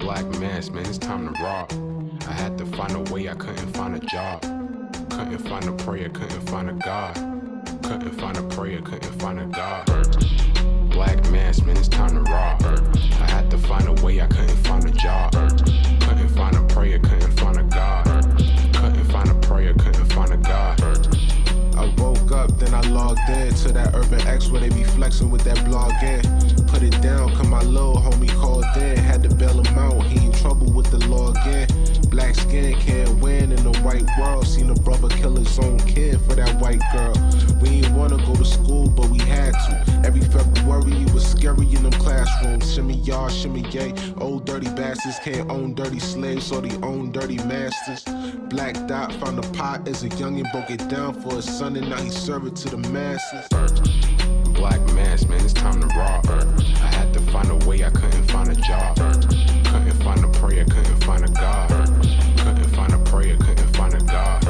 Black mass, man, it's time to rock. I had to find a way, I couldn't find a job. Couldn't find a prayer, couldn't find a God. Couldn't find a prayer, couldn't find a God. Black mass, man, it's time to rock. I had to find a way, I couldn't find a job. Couldn't find a prayer, couldn't find a God. Couldn't find a prayer, couldn't find a God. I woke up, then I logged in to that Urban X where they be flexing with that blog in. Put it down, cause my little homie called in. Had to bail him out, he in trouble with the law again. Black skin can't win in the white world. Seen a brother kill his own kid for that white girl. We ain't wanna go to school, but we had to. Every February it was scary in them classrooms. Shimmy y'all, shimmy yay. Old dirty bastards can't own dirty slaves, so they own dirty masters. Black Dot found a pot as a youngin', broke it down for his son, and now he serve it to the masses. Black mass, man, it's time to rock. I had to find a way, I couldn't find a job. Couldn't find a prayer, couldn't find a God. Couldn't find a prayer, couldn't find a God.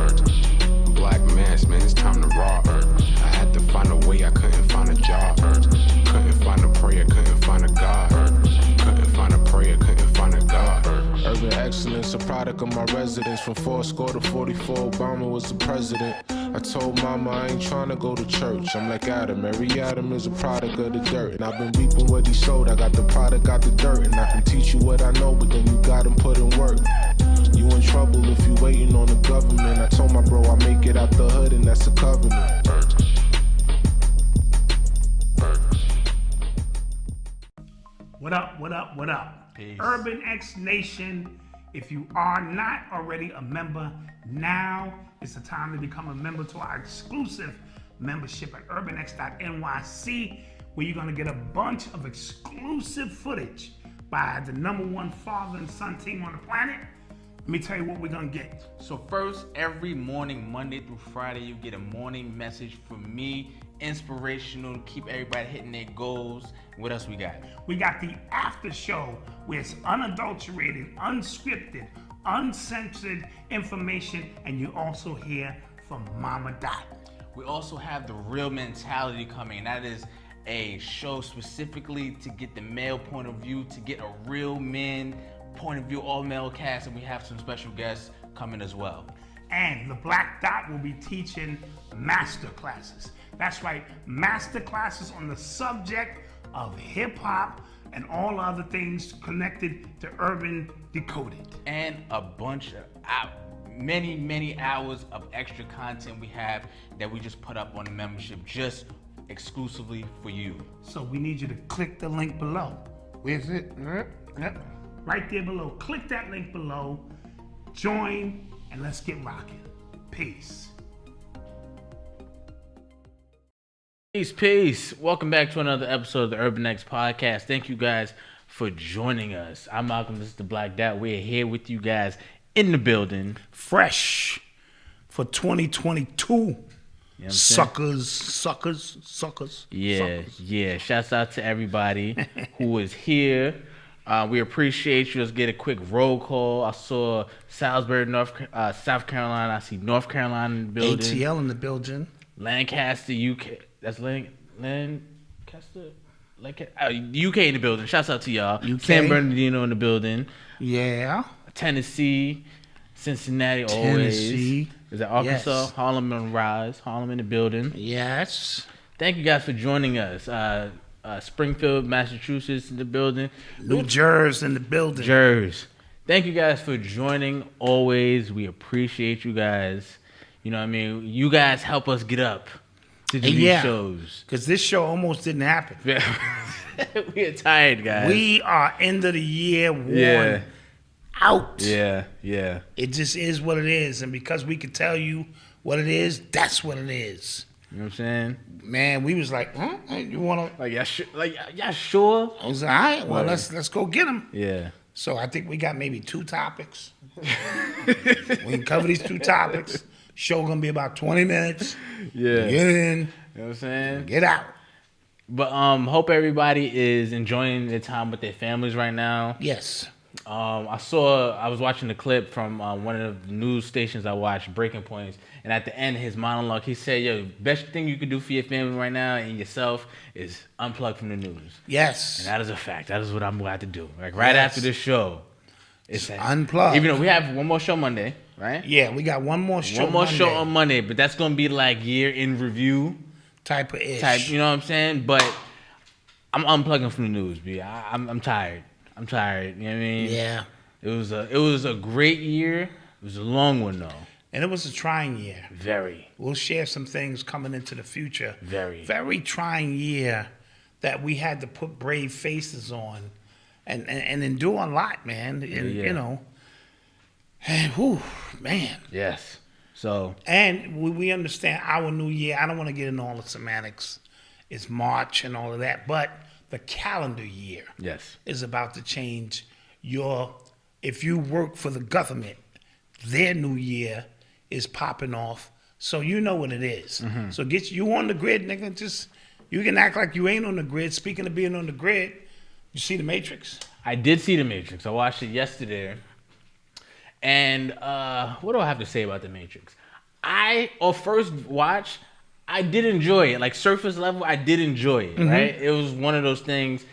Black mass, man, it's time to rock. I had to find a way, I couldn't find a job. Couldn't find a prayer, couldn't find a God. Couldn't find a prayer, couldn't find a God. Urban excellence, a product of my residence. From 4 to 44, Obama was the president. I told mama I ain't trying to go to church. I'm like Adam, every Adam is a product of the dirt. And I've been reaping what he sowed. I got the product, got the dirt. And I can teach you what I know, but then you got him put in work. You in trouble if you waiting on the government. I told my bro I make it out the hood, and that's a covenant. What up, what up, what up? Peace. Urban X Nation, if you are not already a member, now is the time to become a member to our exclusive membership at urbanx.nyc, where you're gonna get a bunch of exclusive footage by the #1 father and son team on the planet. Let me tell you what we're gonna get. So first, every morning, Monday through Friday, you get a morning message from me, inspirational to keep everybody hitting their goals. What else we got? We got the after show where it's unadulterated, unscripted, uncensored information, and you also hear from Mama Dot. We also have the Real Mentality coming. That is a show specifically to get the male point of view, to get a real man point of view, all male cast, and we have some special guests coming as well. And the Black Dot will be teaching master classes. That's right, master classes on the subject of hip hop and all other things connected to Urban Decoded. And a bunch of many hours of extra content we have that we just put up on the membership just exclusively for you. So we need you to click the link below. Where's it? Yep. Right there below. Click that link below, join, and let's get rocking. Peace. Peace. Welcome back to another episode of the Urban X Podcast. Thank you guys for joining us. I'm Malcolm, this is the Black Dot. We're here with you guys in the building. Fresh for 2022. You know what I'm saying? Suckers. Yeah. Shouts out to everybody who is here. We appreciate you. Let's get a quick roll call. I saw Salisbury, South Carolina. I see North Carolina in the building. ATL in the building. Lancaster, UK. That's Lancaster? UK in the building. Shouts out to y'all. UK. San Bernardino in the building. Yeah. Tennessee, Cincinnati, always. Tennessee. Is that Arkansas? Yes. Harlem and Rise. Harlem in the building. Yes. Thank you guys for joining us. Springfield, Massachusetts in the building. New Jersey in the building. Thank you guys for joining always. We appreciate you guys. You know what I mean? You guys help us get up to do these shows. Because this show almost didn't happen. We are tired, guys. We are end of the year worn out. Yeah. It just is what it is. And because we can tell you what it is, that's what it is. You know what I'm saying? Man, we was like, huh? You want to? Y'all sure? I was like, all right, well, let's go get them. Yeah. So I think we got maybe 2 topics. We can cover these 2 topics. Show gonna be about 20 minutes. Yeah. Get in. You know what I'm saying? Get out. But hope everybody is enjoying their time with their families right now. Yes. I was watching the clip from one of the news stations I watched, Breaking Points, and at the end of his monologue, he said, "Yo, best thing you can do for your family right now and yourself is unplug from the news." Yes. And that is a fact. That is what I'm glad to do. Like right after this show, It's unplugged. Even though we have one more show Monday, right? Yeah, we got one more show. Show on Monday, but that's gonna be like year in review type of ish. You know what I'm saying? But I'm unplugging from the news, B. I'm tired. I'm tired. You know what I mean? Yeah. It was a great year. It was a long one though. And it was a trying year. Very. We'll share some things coming into the future. Very trying year that we had to put brave faces on and endure a lot, man. And, you know, and whew, man. Yes. So. And we understand our new year. I don't want to get into all the semantics. It's March and all of that. But the calendar year is about to change. If you work for the government, their new year is popping off. So you know what it is. Mm-hmm. So get you on the grid, nigga. You can act like you ain't on the grid. Speaking of being on the grid, you see The Matrix? I did see The Matrix. I watched it yesterday. And what do I have to say about The Matrix? First watch, I did enjoy it. Like surface level, I did enjoy it, right? It was one of those things.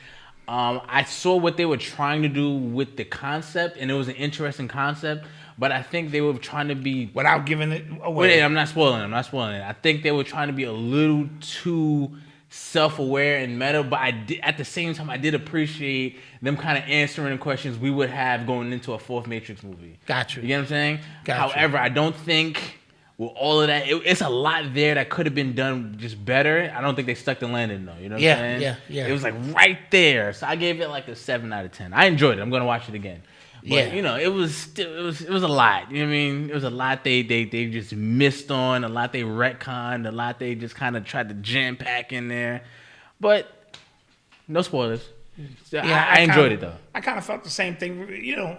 I saw what they were trying to do with the concept, and it was an interesting concept. But I think they were trying to be... Without giving it away. Wait, I'm not spoiling it. I think they were trying to be a little too self-aware and meta, but at the same time, I did appreciate them kind of answering the questions we would have going into a fourth Matrix movie. Got you. You get what I'm saying? Got However, I don't think with all of that, it's a lot there that could have been done just better. I don't think they stuck the landing, though. You know what I'm saying? Yeah. It was like right there. So I gave it like a 7 out of 10. I enjoyed it. I'm going to watch it again. But, you know, it was a lot. You know what I mean? It was a lot they just missed on, a lot they retconned, a lot they just kind of tried to jam pack in there. But no spoilers. Yeah, I enjoyed it though. I kind of felt the same thing. You know,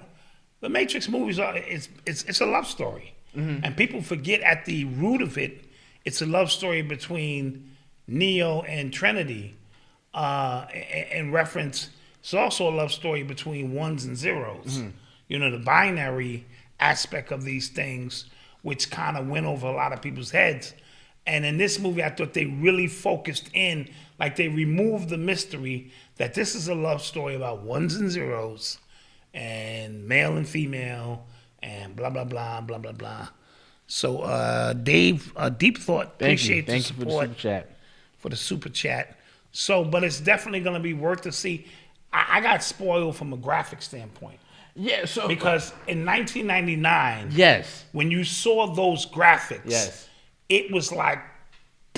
the Matrix movies it's a love story, and people forget at the root of it, it's a love story between Neo and Trinity, in reference. It's also a love story between ones and zeros. You know, the binary aspect of these things, which kind of went over a lot of people's heads. And in this movie, I thought they really focused in, like they removed the mystery that this is a love story about ones and zeros and male and female and blah, blah, blah, blah, blah, blah. So, Dave, Deep Thought, appreciate the support. For the super chat. So, but it's definitely going to be worth to see. I got spoiled from a graphic standpoint. Yeah, so because in 1999, when you saw those graphics, it was like,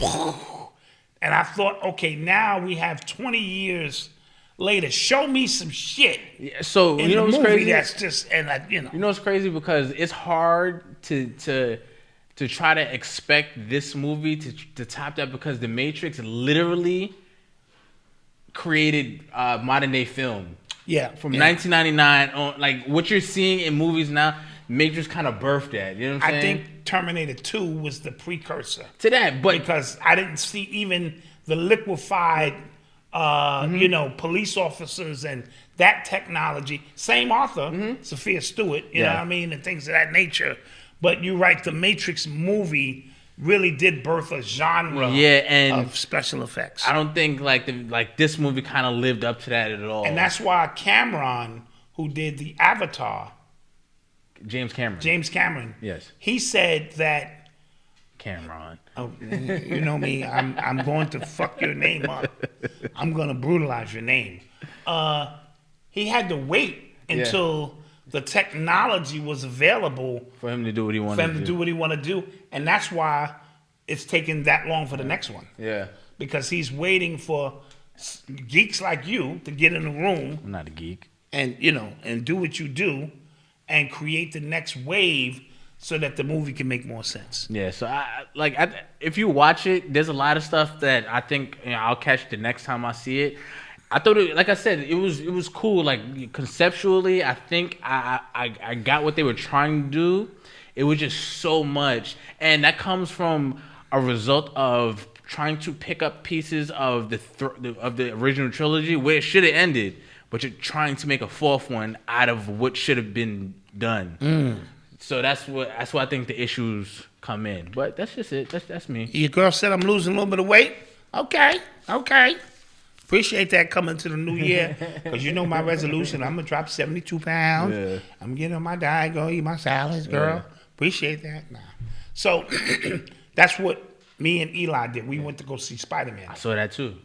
and I thought, okay, now we have 20 years later. Show me some shit. Yeah, so in you know the what's movie crazy? That's just you know. You know what's crazy because it's hard to try to expect this movie to top that because The Matrix literally created modern day film. From 1999 on, like what you're seeing in movies now, Matrix kind of birthed that. You know what I'm saying? I think Terminator 2 was the precursor to that, but because I didn't see even the liquefied, you know, police officers and that technology. Same author, Sophia Stewart. You know what I mean, and things of that nature. But you're right, the Matrix movie really did birth a genre of special effects. I don't think like this movie kind of lived up to that at all. And that's why Cameron, who did the Avatar, James Cameron, yes, he said that Cameron. Oh, you know me, I'm going to fuck your name up. I'm going to brutalize your name. He had to wait until the technology was available for him to do what he wanted to do. And that's why it's taking that long for the next one. Yeah. Because he's waiting for geeks like you to get in the room. I'm not a geek. And, you know, and do what you do and create the next wave so that the movie can make more sense. Yeah, so if you watch it, there's a lot of stuff that I think I'll catch the next time I see it. I thought, like I said, it was cool. Like conceptually, I think I got what they were trying to do. It was just so much, and that comes from a result of trying to pick up pieces of the original trilogy where it should have ended, but you're trying to make a fourth one out of what should have been done. So that's why I think the issues come in. But that's just it. That's me. Your girl said I'm losing a little bit of weight. Okay. Appreciate that coming to the new year. Because you know my resolution, I'm going to drop 72 pounds. Yeah. I'm getting on my diet, go eat my salads, girl. Yeah. Appreciate that. Nah. So that's what me and Eli did. We went to go see Spider-Man. I saw that too.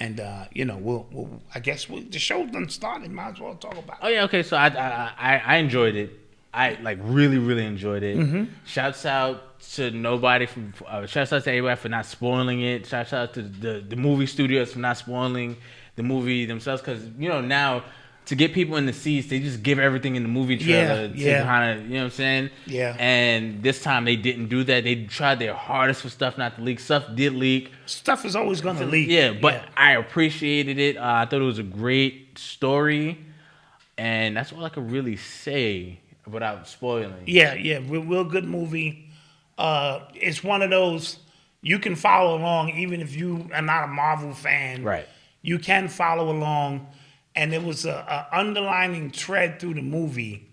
And, we'll I guess the show done started. Might as well talk about it. Oh, yeah, okay. So I enjoyed it. I, really, really enjoyed it. Mm-hmm. Shouts out to nobody shouts out to everybody for not spoiling it. Shouts out to the movie studios for not spoiling the movie themselves. Because, now to get people in the seats, they just give everything in the movie trailer to kind of, you know what I'm saying? Yeah. And this time they didn't do that. They tried their hardest for stuff not to leak. Stuff did leak. Stuff is always going to leak. Yeah, but I appreciated it. I thought it was a great story. And that's all I could really say without spoiling. Yeah, real good movie. It's one of those you can follow along even if you are not a Marvel fan. Right. You can follow along. And there was a underlining thread through the movie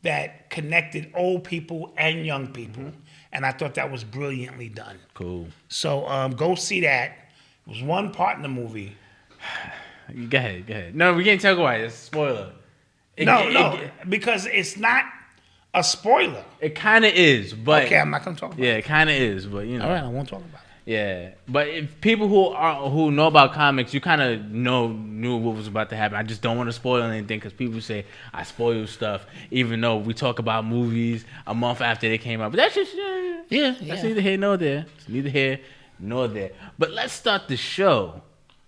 that connected old people and young people. Mm-hmm. And I thought that was brilliantly done. Cool. So go see that. It was one part in the movie. Go ahead. No, we can't talk about it. It's a spoiler. Because it's not a spoiler. It kind of is, but... Okay, I'm not going to talk about it. Yeah, it kind of is, but All right, I won't talk about it. Yeah, but if people who know about comics, you kind of knew what was about to happen. I just don't want to spoil anything because people say I spoil stuff, even though we talk about movies a month after they came out. But that's just that's neither here nor there. It's neither here nor there. But let's start the show,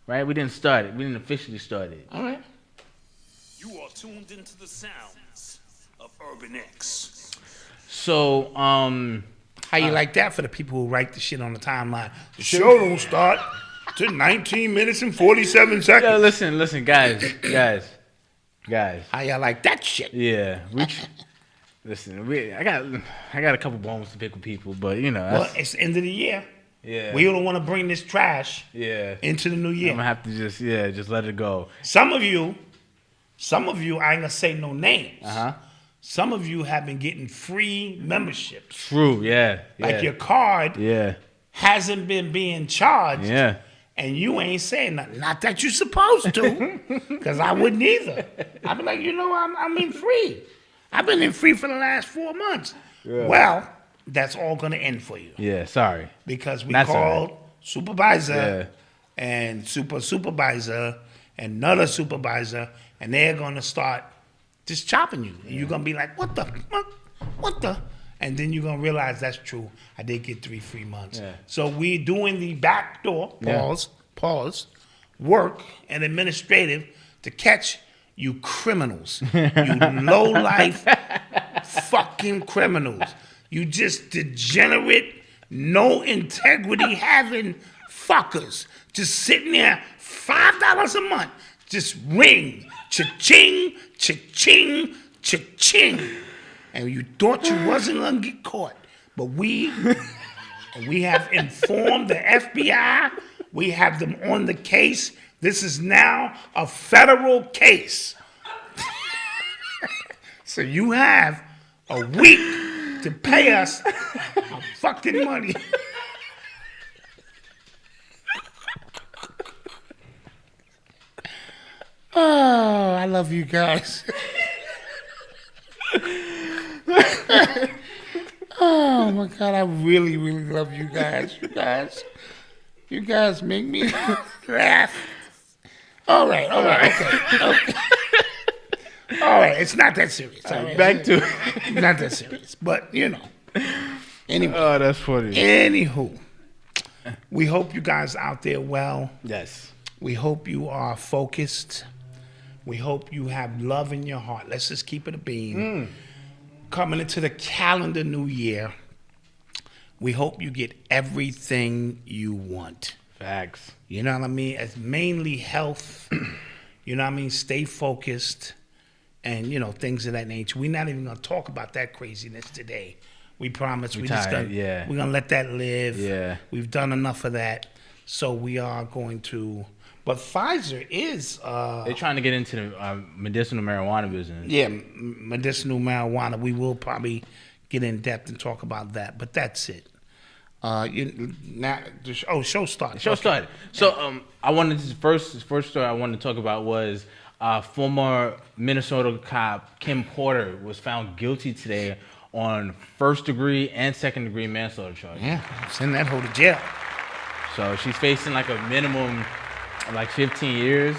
right? We didn't start it. We didn't officially start it. All right. You are tuned into the sounds of Urban X. So, How you like that for the people who write the shit on the timeline? The show don't start to 19 minutes and 47 seconds. Yo, listen, guys. How y'all like that shit? Yeah, I got a couple bones to pick with people, but Well, it's the end of the year. Yeah, we don't want to bring this trash. Into the new year. I'm gonna have to just let it go. Some of you, I ain't gonna say no names. Some of you have been getting free memberships. True, yeah. Like your card hasn't been being charged. Yeah. And you ain't saying nothing. Not that you're supposed to, because I wouldn't either. I'd be like, I'm in free. I've been in free for the last 4 months. Yeah. Well, that's all going to end for you. Yeah, sorry. Because we called supervisor and supervisor and another supervisor, and they're going to start just chopping you. And you're going to be like, what the? And then you're going to realize that's true. I did get 3 free months. Yeah. So we're doing the backdoor, pause, work and administrative to catch you criminals. You low-life fucking criminals. You just degenerate, no integrity having fuckers. Just sitting there, $5 a month. Just ring. Cha-ching, cha-ching, cha-ching. And you thought you wasn't gonna get caught. But we have informed the FBI. We have them on the case. This is now a federal case. So you have a week to pay us our fucking money. Oh, I love you guys. Oh my God, I really, really love you guys. You guys make me laugh. All right, okay. All right, it's not that serious. All right, back to it. Not that serious, but Anyway. Oh, that's funny. Anywho, we hope you guys out there well. Yes. We hope you are focused. We hope you have love in your heart. Let's just keep it a beam. Coming into the calendar new year, we hope you get everything you want. Facts. You know what I mean? It's mainly health. You know what I mean? Stay focused and, things of that nature. We're not even going to talk about that craziness today. We promise we're going to let that live. Yeah. We've done enough of that. So we are going to... But Pfizer is... they're trying to get into the medicinal marijuana business. Yeah, medicinal marijuana. We will probably get in depth and talk about that. But that's it. Show started. Show started. So I wanted to first story I wanted to talk about was former Minnesota cop Kim Porter was found guilty today on first-degree and second-degree manslaughter charges. Yeah, send that hoe to jail. So she's facing like a minimum of like 15 years,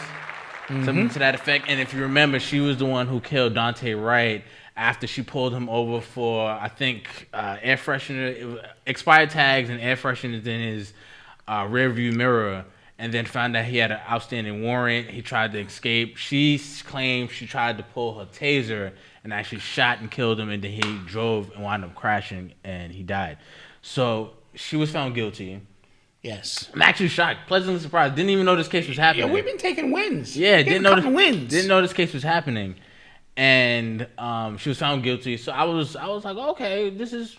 something to that effect. And if you remember, she was the one who killed Daunte Wright after she pulled him over for, I think, air freshener, expired tags and air fresheners in his rear view mirror, and then found out he had an outstanding warrant. He tried to escape. She claimed she tried to pull her taser and actually shot and killed him, and then he drove and wound up crashing, and he died. So she was found guilty. Yes. I'm actually shocked, pleasantly surprised. Didn't even know this case was happening. Yeah, we've been taking wins. Yeah, didn't know this case was happening. And she was found guilty. So I was like, okay, this is,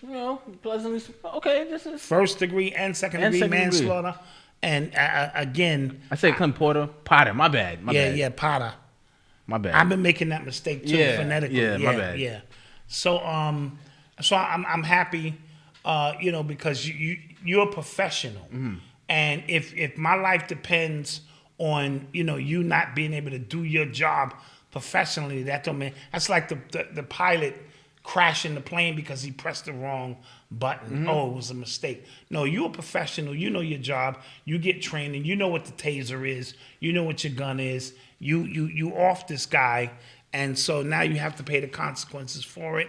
pleasantly, okay, this is first degree and second degree manslaughter. And again, I said Clint Potter. My bad. Yeah, Potter. My bad. I've been making that mistake too, phonetically. Yeah, my bad. Yeah. So I'm happy, because you're a professional, and if my life depends on you not being able to do your job professionally, that don't mean that's like the pilot crashing the plane because he pressed the wrong button. Oh, it was a mistake. No, you're a professional. You know your job. You get training. You know what the taser is. You know what your gun is. You off this guy, and so now you have to pay the consequences for it.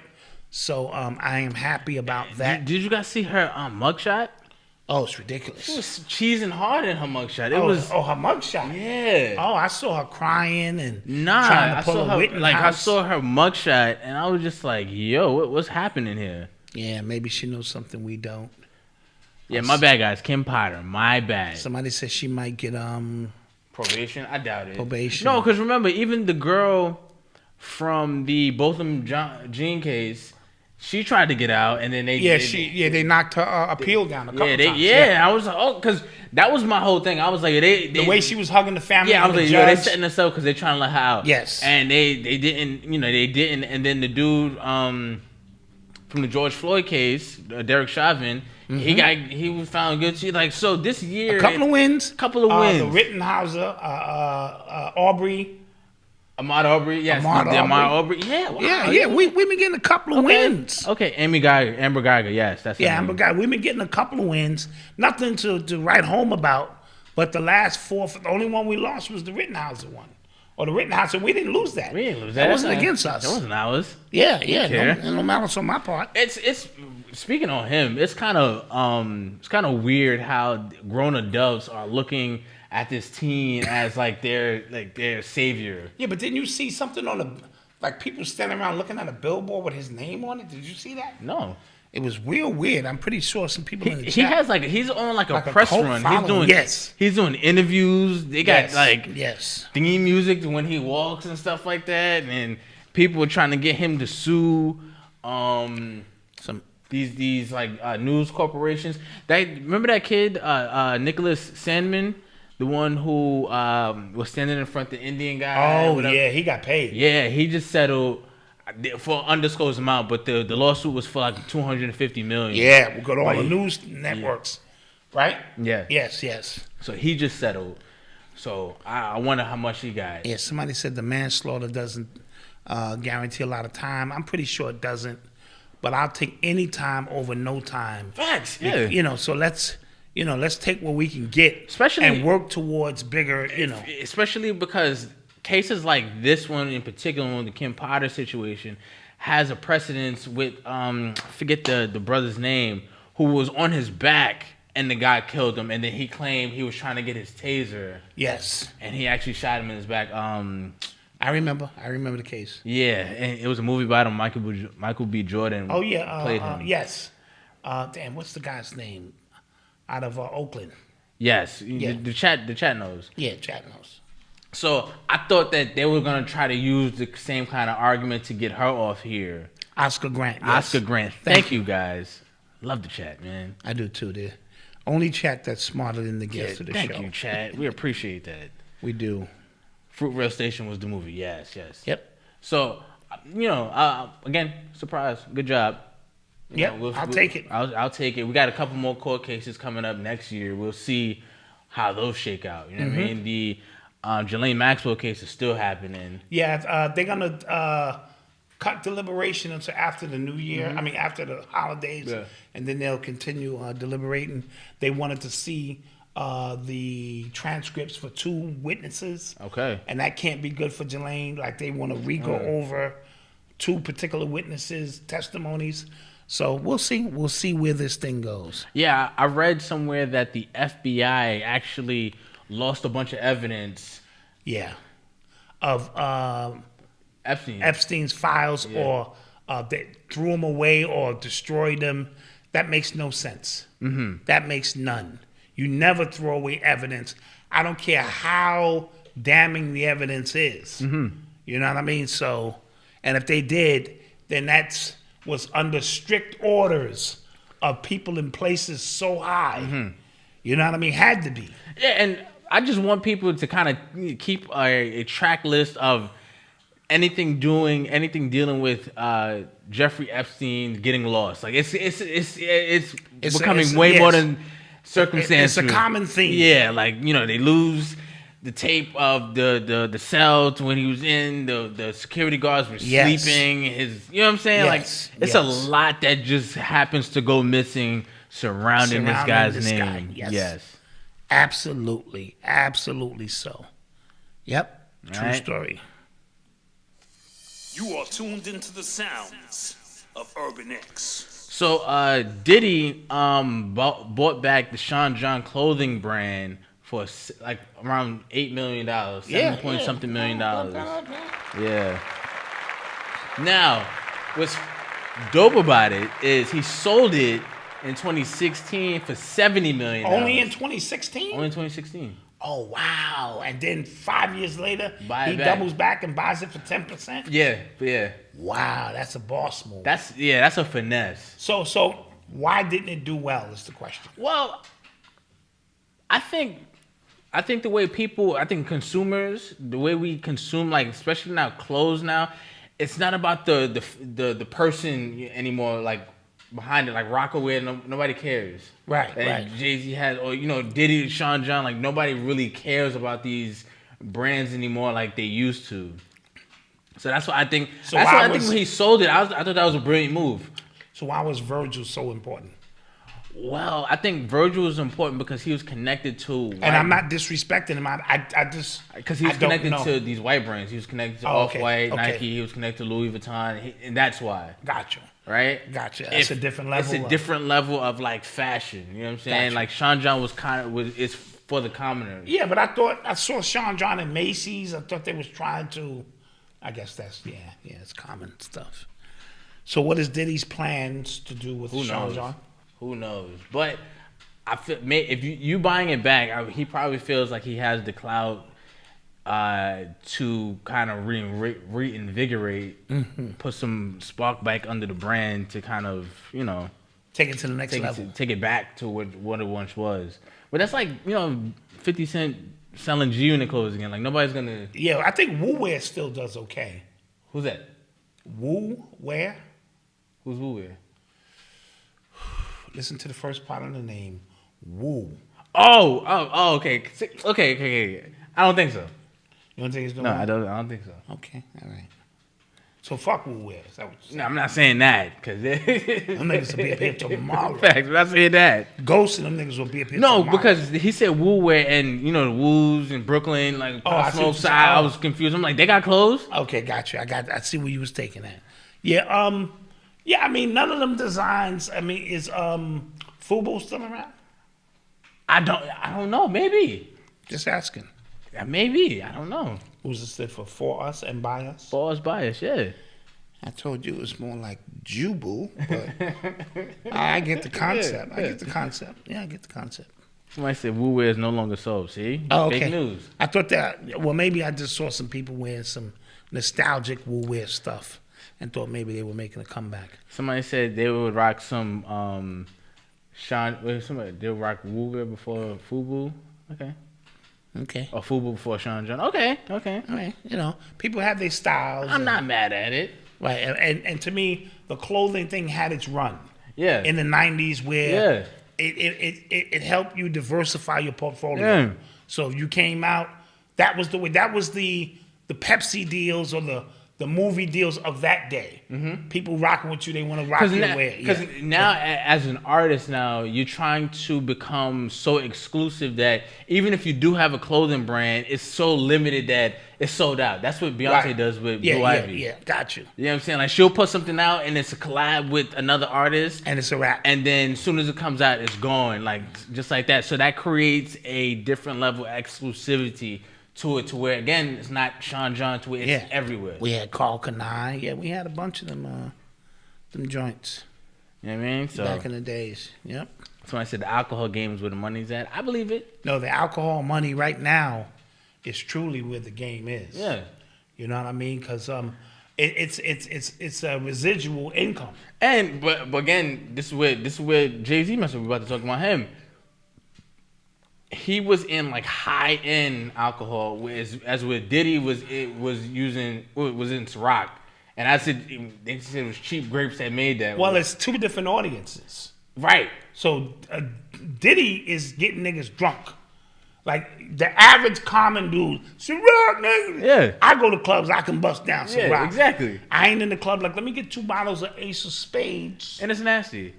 So I am happy about that. Did you guys see her mugshot? Oh, it's ridiculous. She was cheesing hard in her mugshot. Her mugshot. Yeah. Oh, I saw her crying and trying to pull a Rittenhouse. I saw her mugshot, and I was just like, "Yo, what's happening here?" Yeah, maybe she knows something we don't. Yeah, my bad, guys. Kim Potter, my bad. Somebody said she might get probation. I doubt it. Probation. No, because remember, even the girl from the Botham Jean case, she tried to get out, and then they knocked her appeal down a couple times. I was like, because that was my whole thing. I was like, the way she was hugging the family. Yeah, I was like, they setting us up because they're trying to let her out. Yes, and they didn't, and then the dude from the George Floyd case, Derek Chauvin, he was found guilty. Like, so this year, a couple of wins. The Rittenhouse, Aubrey. Ahmaud Arbery, yes. Ahmaud Arbery. Yeah, wow. Yeah. We've been getting a couple of wins. Okay, Amber Geiger, yes. That's Amber Geiger. We've been getting a couple of wins. Nothing to write home about, but the last four, the only one we lost was the Rittenhouse one. Or the Rittenhouse, and we didn't lose that. We didn't lose that. That wasn't against us. That wasn't ours. Yeah. No malice on my part. It's speaking on him, it's kind of weird how grown adults are looking at this teen as like their savior. Yeah, but didn't you see something on people standing around looking at a billboard with his name on it? Did you see that? No. It was real weird. I'm pretty sure some people in the chat. He has he's on a press run. He's doing interviews. They got theme music when he walks and stuff like that, and people are trying to get him to sue these news corporations. Remember that kid Nicholas Sandman? The one who was standing in front of the Indian guy. Oh, yeah, he got paid. Yeah, he just settled for an undisclosed amount, but the lawsuit was for $250 million. Yeah, we got all the news networks, right? Yeah. Yes. So he just settled. So I wonder how much he got. Yeah, somebody said the manslaughter doesn't guarantee a lot of time. I'm pretty sure it doesn't, but I'll take any time over no time. Facts, yeah. So let's take what we can get, and work towards bigger, Especially because cases like this one in particular, the Kim Potter situation, has a precedence with, forget the brother's name, who was on his back and the guy killed him, and then he claimed he was trying to get his taser. Yes. And he actually shot him in his back. I remember the case. Yeah, and it was a movie about him. Michael B. Jordan. Oh, yeah. Played him. Yes. Damn, what's the guy's name? Out of Oakland. Yes, the chat knows. Yeah, chat knows. So I thought that they were gonna try to use the same kind of argument to get her off here. Oscar Grant. Yes. Oscar Grant. Thank you guys. Love the chat, man. I do too. The only chat that's smarter than the guests of the show. Thank you, chat. We appreciate that. We do. Fruitvale Station was the movie. Yes. Yep. So again, surprise. Good job. Yeah, I'll take it. I'll take it. We got a couple more court cases coming up next year. We'll see how those shake out. You know what I mean? The Ghislaine Maxwell case is still happening. Yeah, they're gonna cut deliberation until after the new year. I mean, after the holidays, and then they'll continue deliberating. They wanted to see the transcripts for 2 witnesses. Okay. And that can't be good for Ghislaine. Like, they want to re-go over 2 particular witnesses' testimonies. So we'll see. We'll see where this thing goes. Yeah, I read somewhere that the FBI actually lost a bunch of evidence. Yeah. Of Epstein's files, or they threw them away or destroyed them. That makes no sense. That makes none. You never throw away evidence. I don't care how damning the evidence is. You know what I mean? So, and if they did, then was under strict orders of people in places so high. You know what I mean? Had to be. Yeah, and I just want people to kind of keep a track list of anything dealing with Jeffrey Epstein getting lost. Like it's becoming way more than circumstances. It's a common theme. Yeah, like, you know, they lose the tape of the cell to when he was in, the security guards were sleeping, you know what I'm saying? Like, it's a lot that just happens to go missing surrounding this guy's name. Yes. Absolutely so. Yep. True story. You are tuned into the sounds of Urban X. So Diddy bought back the Sean John clothing brand for like around $8 million, $7 million. Yeah. Now, what's dope about it is he sold it in 2016 for $70 million. Only in 2016? Only in 2016. Oh, wow. And then 5 years later, he doubles back and buys it for 10%? Yeah. Wow, that's a boss move. That's a finesse. So why didn't it do well is the question. Well, I think the way consumers, the way we consume, like, especially now clothes now, it's not about the person anymore, like, behind it, like Rockaway, nobody cares. Right. Jay-Z has, or, you know, Diddy, Sean John, like, nobody really cares about these brands anymore like they used to. So that's what I think. I think when he sold it, I thought that was a brilliant move. So why was Virgil so important? Well, I think Virgil was important because he was connected to. And I'm not disrespecting him. I just because he was connected to these white brands. He was connected to Off-White, Nike. He was connected to Louis Vuitton, and that's why. Gotcha. Right? Gotcha. It's a different level. It's a different level of, like, fashion. You know what I'm saying? Gotcha. Like, Sean John it's for the commoners. Yeah, but I saw Sean John at Macy's. I thought they was trying to. I guess that's it's common stuff. So what is Diddy's plans to do with Sean John? Who knows? But I feel if you buying it back, he probably feels like he has the clout to kind of reinvigorate, put some spark back under the brand to kind of, you know, take it to the next level, take it back to what it once was. But that's like, you know, 50 Cent selling G-Unit clothes again. Like, nobody's gonna. Yeah, I think Wu Wear still does okay. Who's that? Wu Wear. Who's Wu Wear? Listen to the first part of the name, Wu. Oh, okay. I don't think so. You don't think it's doing? No, I don't think so. Okay, all right. So fuck Wu Wear. Is that what you're saying? No, I'm not saying that because them niggas will be up here tomorrow. Facts, I'm not saying that. Ghost and them niggas will be up here tomorrow. No, because he said Wu Wear and, you know, the Woos in Brooklyn, like Pop Smoke side. I was confused. I'm like, they got clothes? Okay, got you. I see where you was taking that. Yeah, yeah. I mean, none of them designs. I mean, is Fubu still around? I don't know. Maybe. Just asking. Yeah, maybe. I don't know. Who's it stood for us and by us? For us, by us, yeah. I told you it was more like Jubu, but I get the concept. I get the concept. Yeah, I get the concept. Somebody said Wu Wear is no longer sold. See? Oh, okay. Fake news. I thought that. Well, maybe I just saw some people wearing some nostalgic Wu Wear stuff and thought maybe they were making a comeback. Somebody said they would rock some they would rock Wu Wear before Fubu. Okay. Or Fubu before Sean John. Okay. All right. You know, people have their styles. I'm not mad at it. Right. And to me, the clothing thing had its run. in the 90s where it helped you diversify your portfolio. Yeah. So if you came out, that was the way. That was the Pepsi deals or the movie deals of that day. Mm-hmm. People rocking with you, they want to rock your way. Because now, as an artist, now you're trying to become so exclusive that even if you do have a clothing brand, it's so limited that it's sold out. That's what Beyonce does with Blue Ivy. Yeah, got you. You know what I'm saying? Like she'll put something out and it's a collab with another artist, and it's a wrap. And then as soon as it comes out, it's gone, like just like that. So that creates a different level of exclusivity to it, to where again it's not Sean John, to where it's everywhere. We had Carl Kanai. Yeah, we had a bunch of them joints. You know what I mean? So back in the days. Yep. So when I said the alcohol game is where the money's at, I believe it. No, the alcohol money right now is truly where the game is. Yeah. You know what I mean? Because it's a residual income. And but again, this is where Jay-Z messed up. We're about to talk about him. He was in like high end alcohol, whereas as with Diddy was in Ciroc, and they said it was cheap grapes that made that. Well, it's two different audiences, right? So Diddy is getting niggas drunk, like the average common dude. Ciroc, nigga. Yeah. I go to clubs, I can bust down Ciroc. Yeah, exactly. I ain't in the club like, let me get 2 bottles of Ace of Spades, and it's nasty.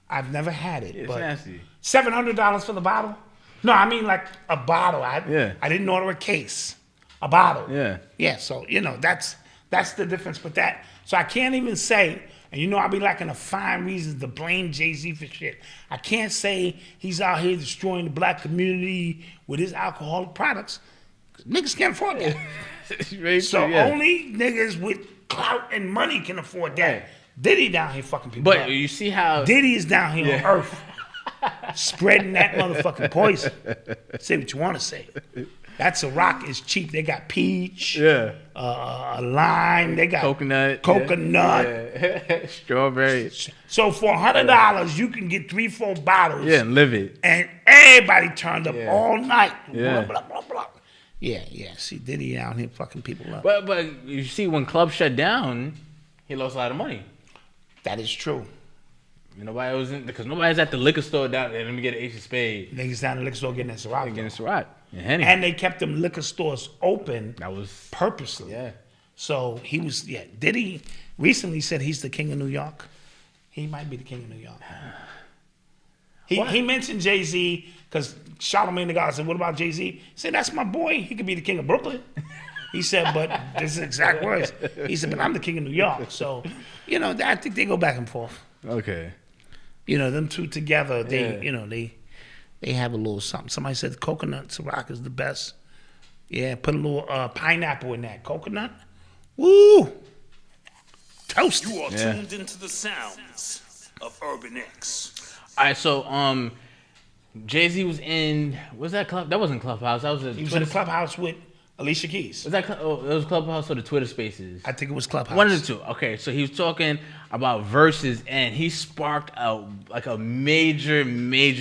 I've never had it. It's but nasty. $700 for the bottle. No, I mean like a bottle. I didn't order a case. A bottle. Yeah. Yeah, so, that's the difference with that. So I can't even say, and I'll be lacking a fine reasons to blame Jay-Z for shit. I can't say he's out here destroying the black community with his alcoholic products. Niggas can't afford that. So only niggas with clout and money can afford that. Right. Diddy down here fucking people up. But you see how Diddy is down here on Earth. Spreading that motherfucking poison. Say what you want to say. That Ciroc is cheap. They got peach, lime. They got coconut, strawberry. So for $100, you can get 3-4 bottles. Yeah, and live it. And everybody turned up all night. Yeah. Blah, blah, blah, blah. Yeah. See, Diddy out here fucking people up. But you see, when clubs shut down, he lost a lot of money. That is true. Nobody was because nobody's at the liquor store down there. Let me get an Ace of Spades. Niggas down the liquor store getting that Ciroc. Getting Ciroc. And they kept them liquor stores open. That was purposely. Yeah. So he was. Diddy recently said he's the king of New York. He might be the king of New York. He mentioned Jay-Z because Charlamagne the God said, "What about Jay-Z?" He said, "That's my boy. He could be the king of Brooklyn." He said, but this is exact words. He said, "But I'm the king of New York." So, I think they go back and forth. Okay. Them two together, they have a little something. Somebody said coconut Ciroc is the best. Yeah, put a little pineapple in that. Coconut? Woo! Toast. You are tuned into the sounds of Urban X. All right, so Jay-Z was in, what's that club? That wasn't Clubhouse. That was He was in the Clubhouse with Alicia Keys. Was that it was Clubhouse or the Twitter Spaces? I think it was Clubhouse. One of the two. Okay, so he was talking about verses, and he sparked a major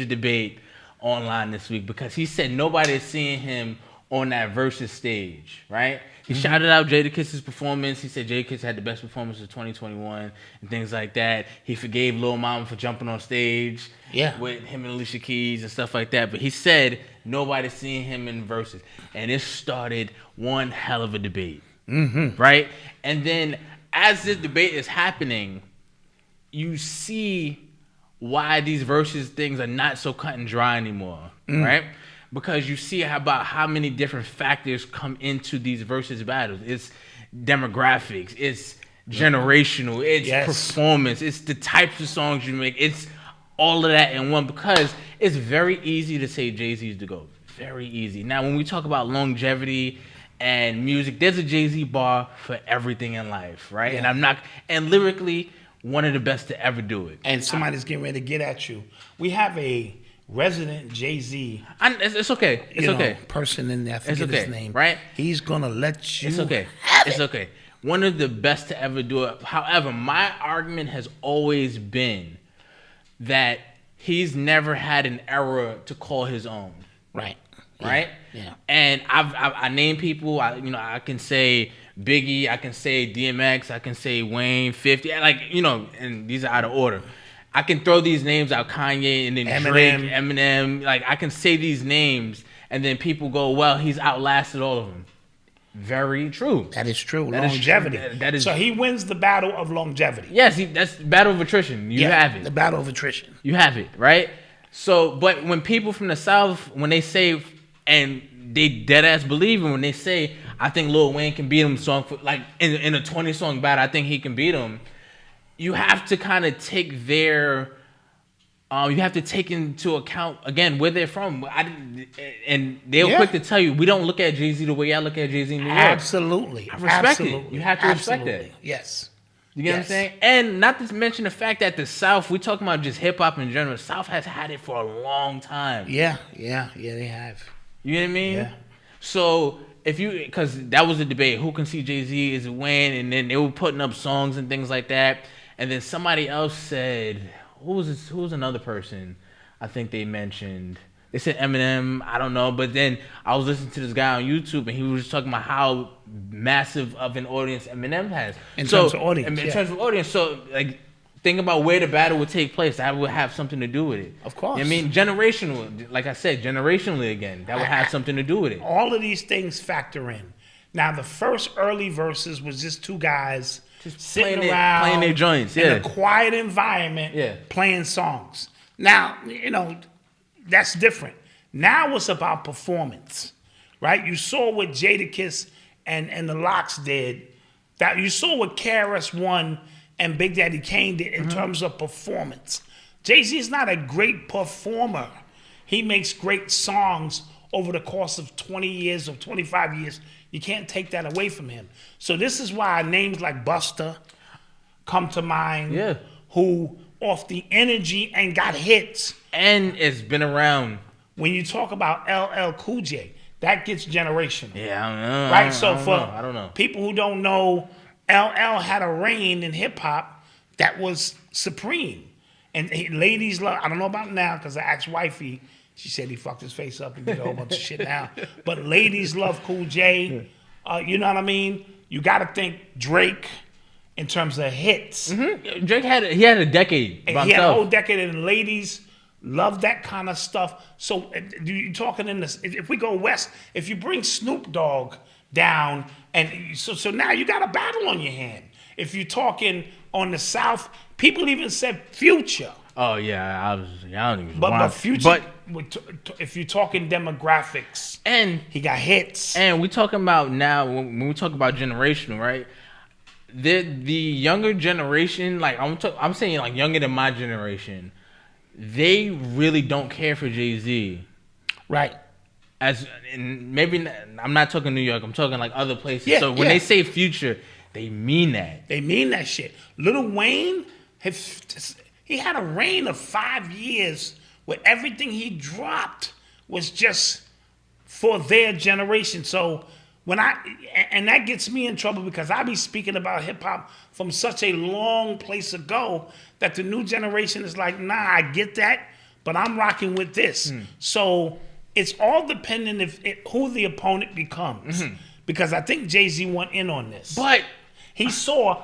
debate online this week because he said nobody is seeing him on that versus stage, right? He shouted out Jadakiss's performance. He said Jadakiss had the best performance of 2021 and things like that. He forgave Lil Mama for jumping on stage with him and Alicia Keys and stuff like that. But he said nobody's seeing him in verses. And it started one hell of a debate, right? And then as this debate is happening, you see why these verses things are not so cut and dry anymore, right? Because you see about how many different factors come into these versus battles. It's demographics, it's generational, it's performance, it's the types of songs you make. It's all of that in one because it's very easy to say Jay-Z's the GOAT. Very easy. Now, when we talk about longevity and music, there's a Jay-Z bar for everything in life, right? Yeah. And lyrically, one of the best to ever do it. And somebody's getting ready to get at you. We have a resident Jay-Z. It's okay. It's okay. Person in there. I forget his name. Right? He's gonna let you. It's okay. It's okay. One of the best to ever do it. However, my argument has always been that he's never had an era to call his own. Right. Right. Yeah. And I name people. I can say Biggie. I can say DMX. I can say Wayne. 50. And these are out of order. I can throw these names out, Kanye and then Eminem. Drake, Eminem. Like, I can say these names, and then people go, well, he's outlasted all of them. Very true. That is true. That is Longevity. true. That is so he wins the battle of longevity. Yes, that's battle of attrition. You have it. The battle of attrition. You have it, right? So, but when people from the South, when they say, and they dead ass believe it, when they say, I think Lil Wayne can beat him song for, like in a 20 song battle, I think he can beat him. You have to kind of take their, you have to take into account again where they're from. And they're quick to tell you, we don't look at Jay-Z the way y'all look at Jay-Z in New York. Absolutely. I respect Absolutely. it. You have to respect that. Yes. You get what I'm saying? And not to mention the fact that the South, we talking about just hip hop in general. The South has had it for a long time. Yeah, they have. You know what I mean? Yeah. So if you, because that was a debate, who can see Jay-Z, is it Wayne? And then they were putting up songs and things like that. And then somebody else said, who was another person? I think they mentioned. They said Eminem. I don't know. But then I was listening to this guy on YouTube, and he was just talking about how massive of an audience Eminem has. In terms of audience. In terms of audience. So, like, think about where the battle would take place. That would have something to do with it. Of course. I mean, generational. Like I said, generationally again. That would have something to do with it. All of these things factor in. Now, the first early verses was just two guys just sitting around. Playing their joints, in a quiet environment, playing songs. Now, you know, that's different. Now it's about performance, right? You saw what Jadakiss and the Lox did. That you saw what KRS-One and Big Daddy Kane did in terms of performance. Jay-Z is not a great performer. He makes great songs over the course of 20 years or 25 years. You can't take that away from him. So this is why names like Busta come to mind, who off the energy and got hits. And it's been around. When you talk about LL Cool J, that gets generational. Yeah, I don't know. Right? So I don't know. People who don't know, LL had a reign in hip hop that was supreme. And ladies love, I don't know about now because I asked wifey, she said he fucked his face up and did a whole bunch of shit now. But ladies love Cool J. You know what I mean? You got to think Drake in terms of hits. Drake had a decade by He had a himself. whole decade, and ladies love that kind of stuff. So you talking in this? If we go west, if you bring Snoop Dogg down, and so now you got a battle on your hand. If you're talking on the south, people even said Future. Oh yeah, I don't even. But Future. But if you're talking demographics, and he got hits. And we talking about now when we talk about generational, right? The younger generation, like I'm saying, like younger than my generation, they really don't care for Jay-Z. Right. And maybe I'm not talking New York. I'm talking like other places. So when they say Future, they mean that. They mean that shit. Lil Wayne, he had a reign of 5 years where everything he dropped was just for their generation. So and that gets me in trouble because I be speaking about hip hop from such a long place ago that the new generation is like, nah, I get that, but I'm rocking with this. So it's all dependent who the opponent becomes. Because I think Jay-Z went in on this. But he saw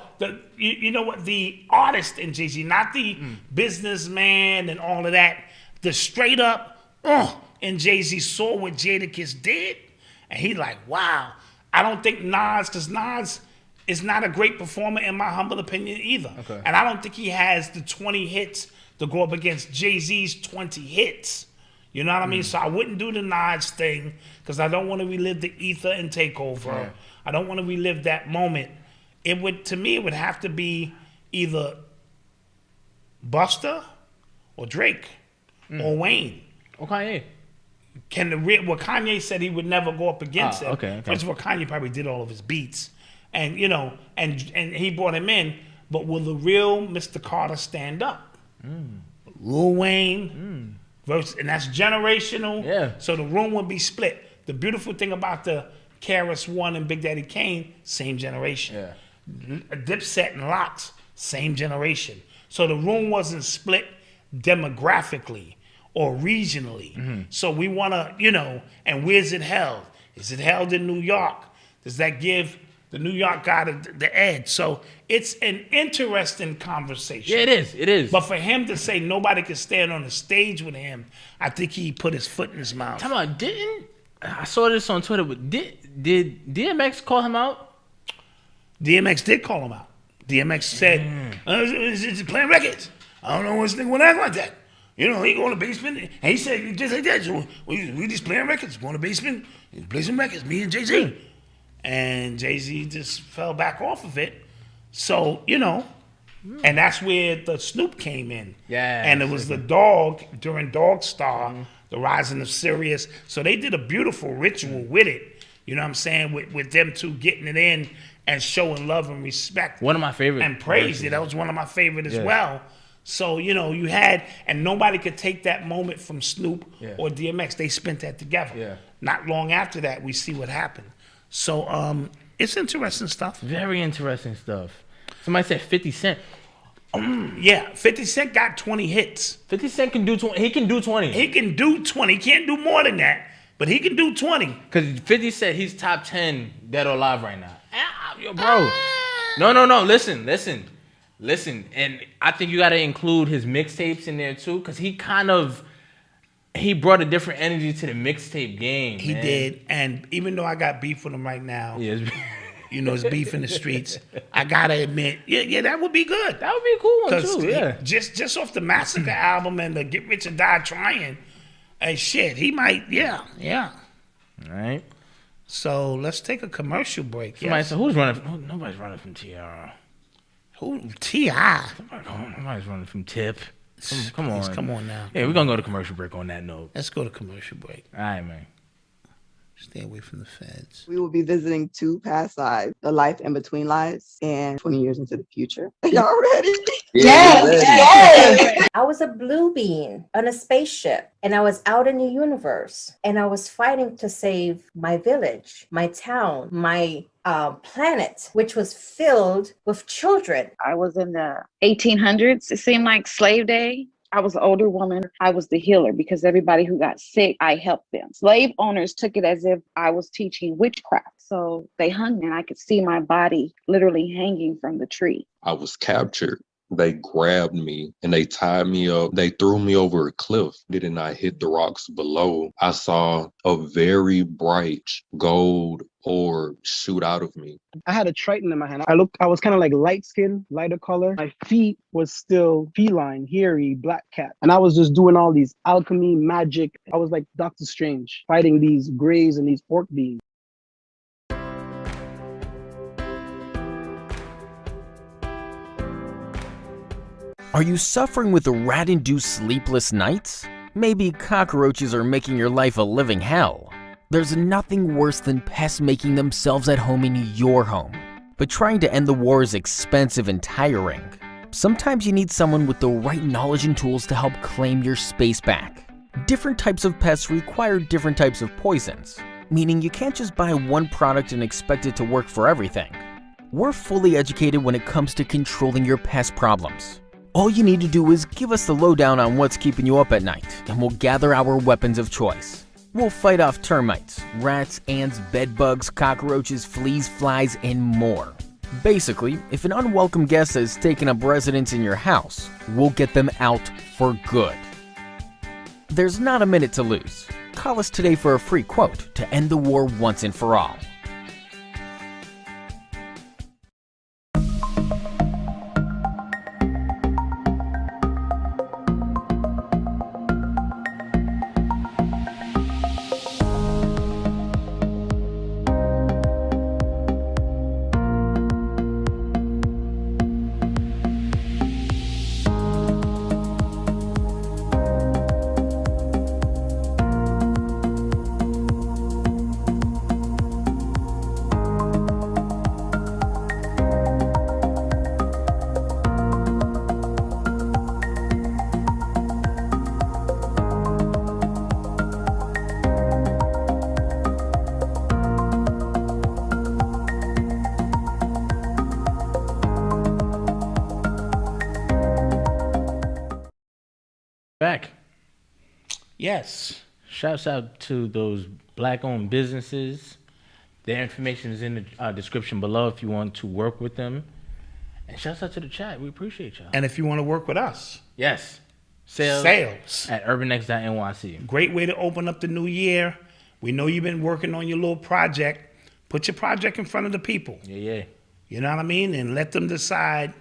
you know what, the artist in Jay-Z, not the businessman and all of that. The straight up, and Jay-Z saw what Jadakiss did, and he like, wow. I don't think Nas, because Nas is not a great performer in my humble opinion either. Okay. And I don't think he has the 20 hits to go up against Jay-Z's 20 hits. You know what I mean? So I wouldn't do the Nas thing because I don't want to relive the Ether and Takeover. Yeah. I don't want to relive that moment. To me, it would have to be either Busta or Drake or Wayne. Or Kanye. Kanye said he would never go up against him. Okay. First of all, Kanye probably did all of his beats. And, you know, and he brought him in. But will the real Mr. Carter stand up? Lil Wayne versus, and that's generational. Yeah. So the room would be split. The beautiful thing about the KRS-One and Big Daddy Kane, same generation. Yeah. Dipset and Lox, same generation. So the room wasn't split demographically or regionally. So we want to, you know, and where's it held? Is it held in New York? Does that give The New York guy, the Ed. So it's an interesting conversation. Yeah, it is. It is. But for him to say nobody can stand on the stage with him, I think he put his foot in his mouth. Come on, I saw this on Twitter, but did DMX call him out? DMX did call him out. DMX said, it's playing records. I don't know what's thinking when I act like that. You know, he go in the basement, and he said just like that. So we just playing records. Go in the basement, play some records, me and Jay-Z. And Jay-Z just fell back off of it. So, you know, and that's where the Snoop came in. Yeah. And it was the Dog during Dog Star, the Rising of Sirius. So they did a beautiful ritual with it. You know what I'm saying? With them two getting it in and showing love and respect. One of my favorite. And praise it. That was one of my favorite as well. So, you know, you had, and nobody could take that moment from Snoop or DMX. They spent that together. Yeah. Not long after that, we see what happened. So, it's interesting stuff. Very interesting stuff. Somebody said 50 Cent. Yeah, 50 Cent got 20 hits. 50 Cent can do 20. He can do 20. He can do 20. He can't do more than that, but he can do 20. Because 50 said he's top 10 dead or alive right now. Yo, bro. No. Listen. And I think you got to include his mixtapes in there too, because he brought a different energy to the mixtape game. He did, and even though I got beef with him right now, you know, it's beef in the streets. I gotta admit, yeah, that would be good. That would be a cool one too. Yeah, just off the Massacre album and the Get Rich or Die Trying, and shit, he might, yeah. All right. So let's take a commercial break. Somebody said, who's running? Nobody's running from T.I. Who? T.I.? Nobody's running from Tip. Come on. Come on now. Yeah, we're going to go to commercial break on that note. Let's go to commercial break. All right, man. Stay away from the feds. We will be visiting two past lives, the life in between lives, and 20 years into the future. Are y'all ready? Yes. I was a blue bean on a spaceship, and I was out in the universe, and I was fighting to save my village, my town, my planet, which was filled with children. I was in the 1800s. It seemed like slave day. I was an older woman. I was the healer because everybody who got sick, I helped them. Slave owners took it as if I was teaching witchcraft. So they hung me and I could see my body literally hanging from the tree. I was captured. They grabbed me and they tied me up. They threw me over a cliff. Did I hit the rocks below? I saw a very bright gold orb shoot out of me. I had a Triton in my hand. I was kind of like light skin, lighter color. My feet was still feline, hairy, black cat. And I was just doing all these alchemy, magic. I was like Doctor Strange, fighting these grays and these orc beings. Are you suffering with rat-induced sleepless nights? Maybe cockroaches are making your life a living hell. There's nothing worse than pests making themselves at home in your home. But trying to end the war is expensive and tiring. Sometimes you need someone with the right knowledge and tools to help claim your space back. Different types of pests require different types of poisons, meaning you can't just buy one product and expect it to work for everything. We're fully educated when it comes to controlling your pest problems. All you need to do is give us the lowdown on what's keeping you up at night, and we'll gather our weapons of choice. We'll fight off termites, rats, ants, bedbugs, cockroaches, fleas, flies, and more. Basically, if an unwelcome guest has taken up residence in your house, we'll get them out for good. There's not a minute to lose. Call us today for a free quote to end the war once and for all. Back. Yes. Shouts out to those black-owned businesses Their information is in the description below if you want to work with them. And shouts out to the chat. We appreciate y'all. And if you want to work with us. Yes. Sales at urbanx.nyc. Great way to open up the new year. We know you've been working on your little project. Put your project in front of the people. Yeah. You know what I mean? And let them decide,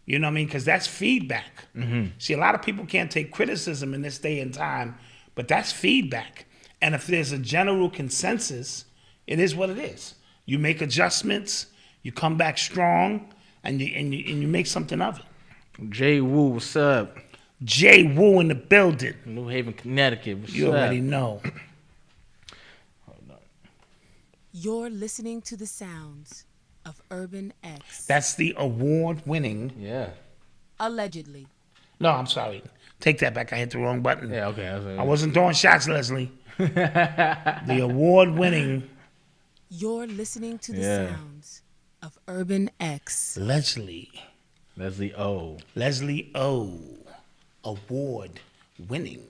you know what I mean? Because that's feedback. Mm-hmm. See, a lot of people can't take criticism in this day and time, but that's feedback. And if there's a general consensus, it is what it is. You make adjustments, you come back strong, and you make something of it. Jay Wu, what's up? Jay Wu in the building. New Haven, Connecticut. What's you up? already know. You're listening to the sounds of Urban X. That's the award-winning. Yeah. Allegedly. No, I'm sorry. Take that back. I hit the wrong button. Yeah, okay. I wasn't throwing shots, Leslie. The award-winning. You're listening to the sounds of Urban X. Leslie O. Award-winning.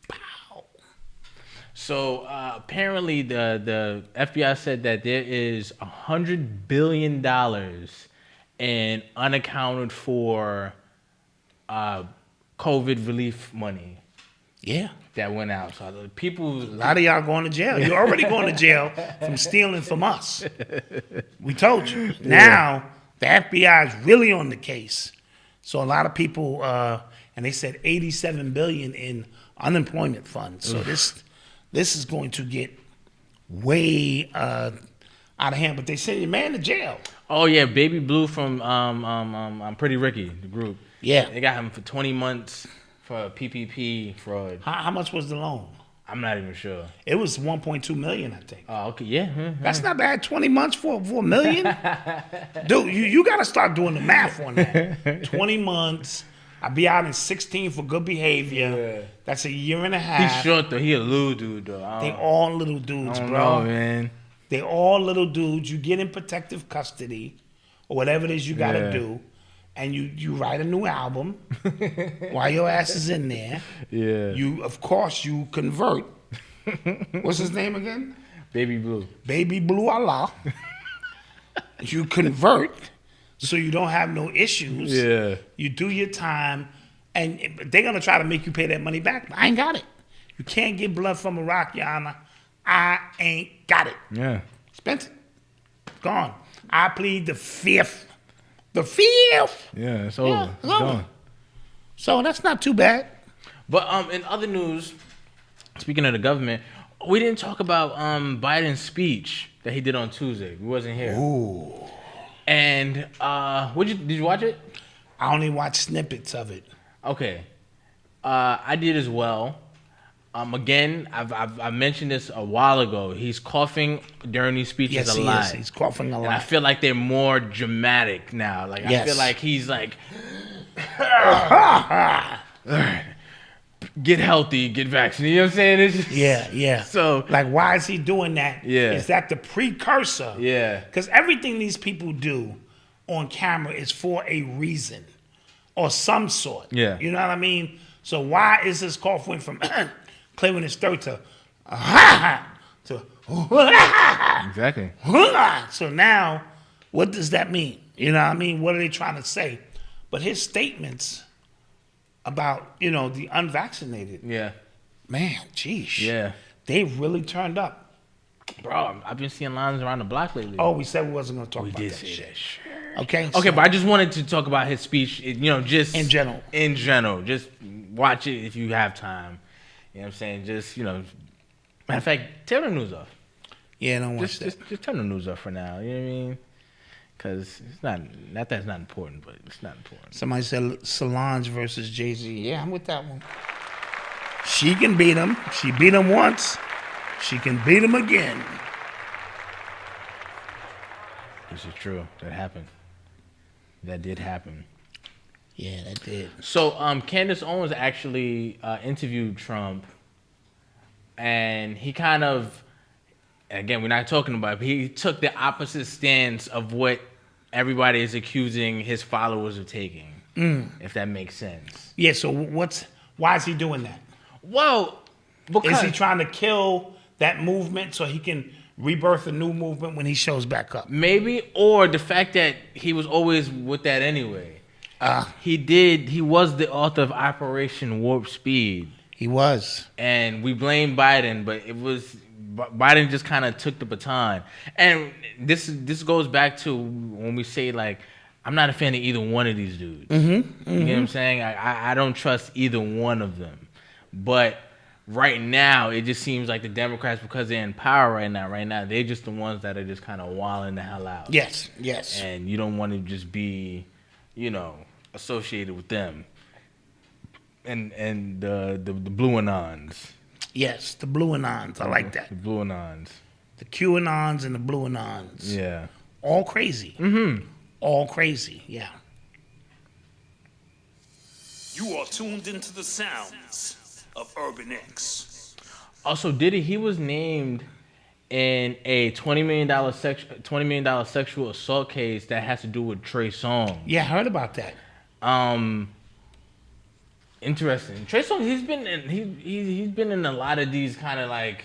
Wow. So apparently the FBI said that there is $100 billion in unaccounted for COVID relief money. Yeah. That went out. So a lot of y'all going to jail. You're already going to jail from stealing from us. We told you. Now, the FBI is really on the case. So a lot of people, and they said $87 billion in unemployment funds. So this is going to get way out of hand. But they sent your man to jail. Oh yeah, Baby Blue from Pretty Ricky, the group. Yeah. They got him for 20 months for PPP fraud. How much was the loan? I'm not even sure. It was 1.2 million, I think. Oh, okay, yeah. That's not bad. 20 months for $1 million? Dude, you got to start doing the math on that. 20 months. I'll be out in 16 for good behavior. Yeah. That's a year and a half. He's short, though. He a little dude, though. They all little dudes, I don't bro. know, man. They all little dudes. You get in protective custody or whatever it is you got to do. And you write a new album while your ass is in there. Yeah. Of course, you convert. What's his name again? Baby Blue. Baby Blue Allah. You convert so you don't have no issues. Yeah. You do your time, and they're going to try to make you pay that money back. I ain't got it. You can't get blood from a rock, Your Honor. I ain't got it. Yeah. Spent it. Gone. I plead the fifth. The fifth. Yeah, it's over. It's gone. So that's not too bad. But in other news, speaking of the government, we didn't talk about Biden's speech that he did on Tuesday. We wasn't here. Ooh. And did you watch it? I only watched snippets of it. Okay. I did as well. Again, I've mentioned this a while ago. He's coughing during these speeches a lot. Yes, he's coughing a lot. And I feel like they're more dramatic now. Like yes. I feel like he's like, get healthy, get vaccinated. You know what I'm saying? It's just, yeah. So like, why is he doing that? Yeah. Is that the precursor? Yeah. Because everything these people do on camera is for a reason or some sort. Yeah. You know what I mean? So why is this cough went from clearing his throat to exactly. So now, what does that mean? You know what I mean? What are they trying to say? But his statements about, the unvaccinated. Yeah. Man, geez. Yeah. They really turned up. Bro, I've been seeing lines around the block lately. Oh, we said we wasn't going to talk about that. We did say shit. that shit. Okay. Okay, but I just wanted to talk about his speech, just in general. In general. Just watch it if you have time. You know what I'm saying? Just, matter of fact, turn the news off. Yeah, don't watch that. Just turn the news off for now. You know what I mean? Because it's not that it's not important, but it's not important. Somebody said Solange versus Jay-Z. Yeah, I'm with that one. She can beat him. She beat him once. She can beat him again. This is true. That happened. That did happen. Yeah, that did. So, Candace Owens actually interviewed Trump, and he kind of, again, we're not talking about it, but he took the opposite stance of what everybody is accusing his followers of taking, if that makes sense. Yeah, so why is he doing that? Well, because... Is he trying to kill that movement so he can rebirth a new movement when he shows back up. Maybe, or the fact that he was always with that anyway. He was the author of Operation Warp Speed. He was. And we blame Biden, but Biden just kind of took the baton. And this goes back to when we say, like, I'm not a fan of either one of these dudes. You know what I'm saying? I don't trust either one of them. But right now, it just seems like the Democrats, because they're in power right now, they're just the ones that are just kind of wilding the hell out. Yes. And you don't want to just be, associated with them. And the Blue Anons. Yes, the Blue Anons. I like that. The Blue Anons. The QAnons and the Blue Anons. Yeah. All crazy. All crazy, yeah. You are tuned into the sounds of Urban X. Also, Diddy, he was named in a $20 million sexual assault case that has to do with Trey Songz. Yeah, I heard about that. Interesting. Trey Songz, he's been in a lot of these kind of like.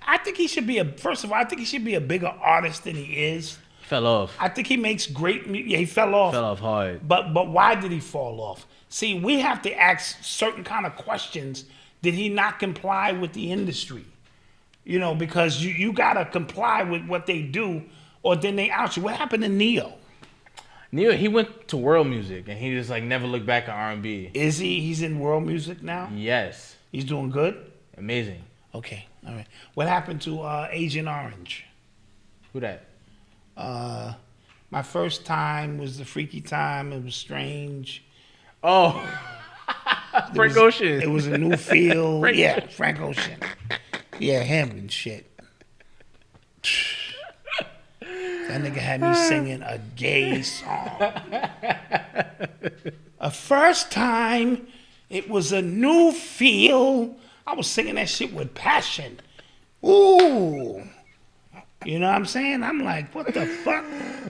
I think he should be I think he should be a bigger artist than he is. Fell off. I think he makes great music. Yeah, he fell off. Fell off hard. But why did he fall off? See, we have to ask certain kind of questions. Did he not comply with the industry? Because you got to comply with what they do, or then they out you. What happened to Neo? Neo, he went to world music, and he just like never looked back at R&B. Is he? He's in world music now? Yes. He's doing good? Amazing. Okay, all right. What happened to Agent Orange? Who that? My first time was the freaky time. It was strange. Oh, Frank Ocean. It was a new feel. Frank Ocean. Yeah, him and shit. That nigga had me singing a gay song. A first time, it was a new feel. I was singing that shit with passion. Ooh. You know what I'm saying? I'm like, what the fuck?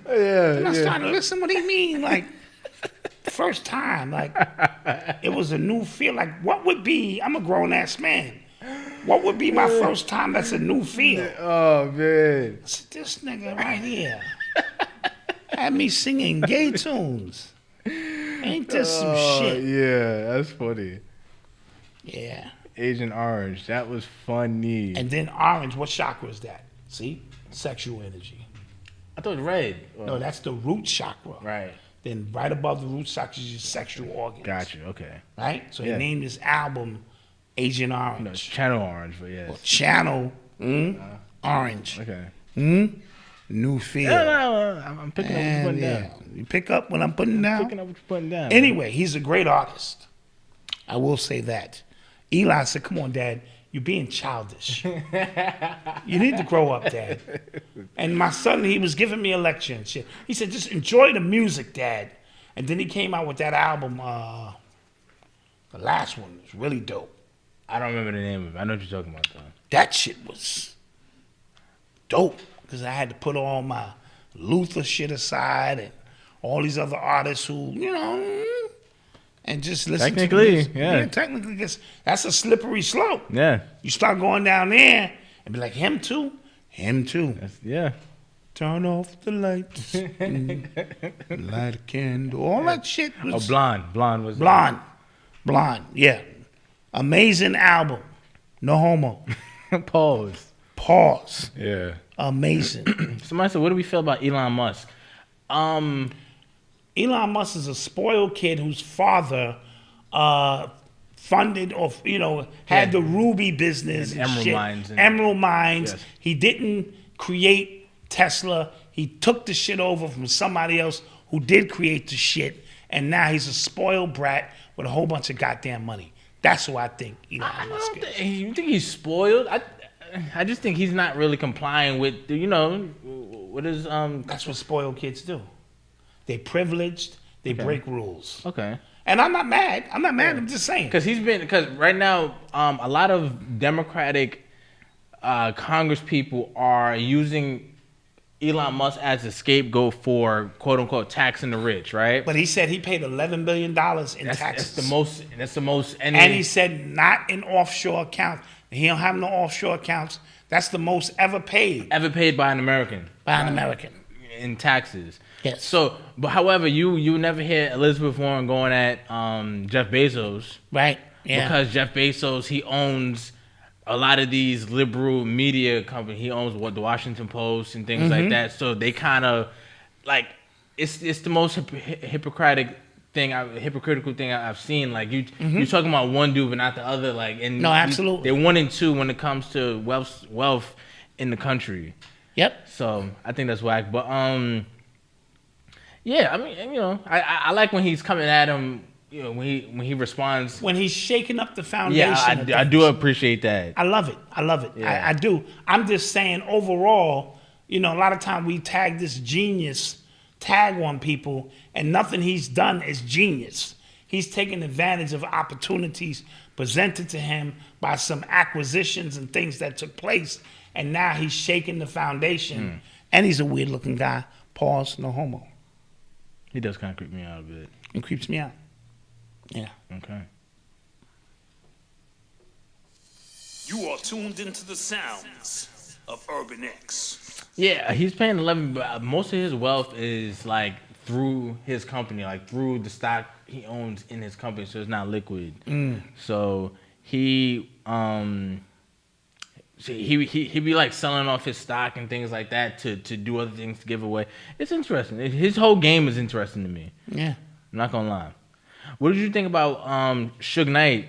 Yeah. And I started listening, what do you mean? Like, first time, like, it was a new feel. Like, what would be, I'm a grown-ass man. What would be my first time that's a new feel? Oh, man. I said, this nigga right here had me singing gay tunes. Ain't this some shit? Yeah, that's funny. Yeah. Agent Orange, that was funny. And then Orange, what chakra is that? See? Sexual energy. I thought it was red. No, that's the root chakra. Right. Then right above the root chakra is your sexual organs. Gotcha, okay. Right? So he named this album Agent Orange. No, it's Channel Orange, but yes. Or Channel Orange. Okay. New feel. No, I'm picking up what you're putting down. You pick up what I'm putting down? Picking up what you're putting down. Anyway, he's a great artist. I will say that. Eli said, come on, Dad, you're being childish. You need to grow up, Dad. And my son, he was giving me a lecture and shit. He said, just enjoy the music, Dad. And then he came out with that album, the last one. It's really dope. I don't remember the name of it. I know what you're talking about, though. That shit was dope because I had to put all my Luther shit aside and all these other artists who, and just listen to music. Yeah, technically, that's a slippery slope. Yeah. You start going down there and be like, him too? Him too. Yeah. Turn off the lights, light a candle. All that shit was... Blonde was... Blonde, yeah. Amazing album. No homo. Pause. Yeah. Amazing. Somebody said, what do we feel about Elon Musk? Elon Musk is a spoiled kid whose father funded or had the ruby business and Emerald shit. Mines. Emerald Mines. Yes. He didn't create Tesla. He took the shit over from somebody else who did create the shit, and now he's a spoiled brat with a whole bunch of goddamn money. That's who I think Elon Musk is. You think he's spoiled? I just think he's not really complying with what is That's what spoiled kids do. They privileged. They break rules. Okay. And I'm not mad. I'm just saying. Because right now, a lot of Democratic Congress people are using Elon Musk as a scapegoat for quote unquote taxing the rich, right? But he said he paid $11 billion in taxes. That's the most. And he said not in offshore accounts. He don't have no offshore accounts. That's the most ever paid. Ever paid by an American. By an American. In taxes. Yes. So, but however, you never hear Elizabeth Warren going at Jeff Bezos. Right. Yeah. Because Jeff Bezos, he owns a lot of these liberal media companies. He owns the Washington Post and things like that. So they kind of like it's the most hypocritical thing I've seen. Like you're talking about one dude but not the other. Like and no, absolutely. They're 1 and 2 when it comes to wealth in the country. Yep. So I think that's whack. But yeah, I mean, you know, I like when he's coming at him. You know, when he responds, when he's shaking up the foundation. Yeah, I do appreciate that. I love it. Yeah. I do. I'm just saying overall, you know, a lot of time we tag this genius tag on people, and nothing he's done is genius. He's taken advantage of opportunities presented to him by some acquisitions and things that took place, and now he's shaking the foundation. And he's a weird looking guy. Pause, no homo. He does kind of creep me out a bit. It creeps me out. Yeah. Okay. You are tuned into the sounds of Urban X. Yeah, he's paying 11, but most of his wealth is like through his company, like through the stock he owns in his company, so it's not liquid. So he be like selling off his stock and things like that to do other things to give away. It's interesting. His whole game is interesting to me. Yeah. I'm not gonna lie. What did you think about Suge Knight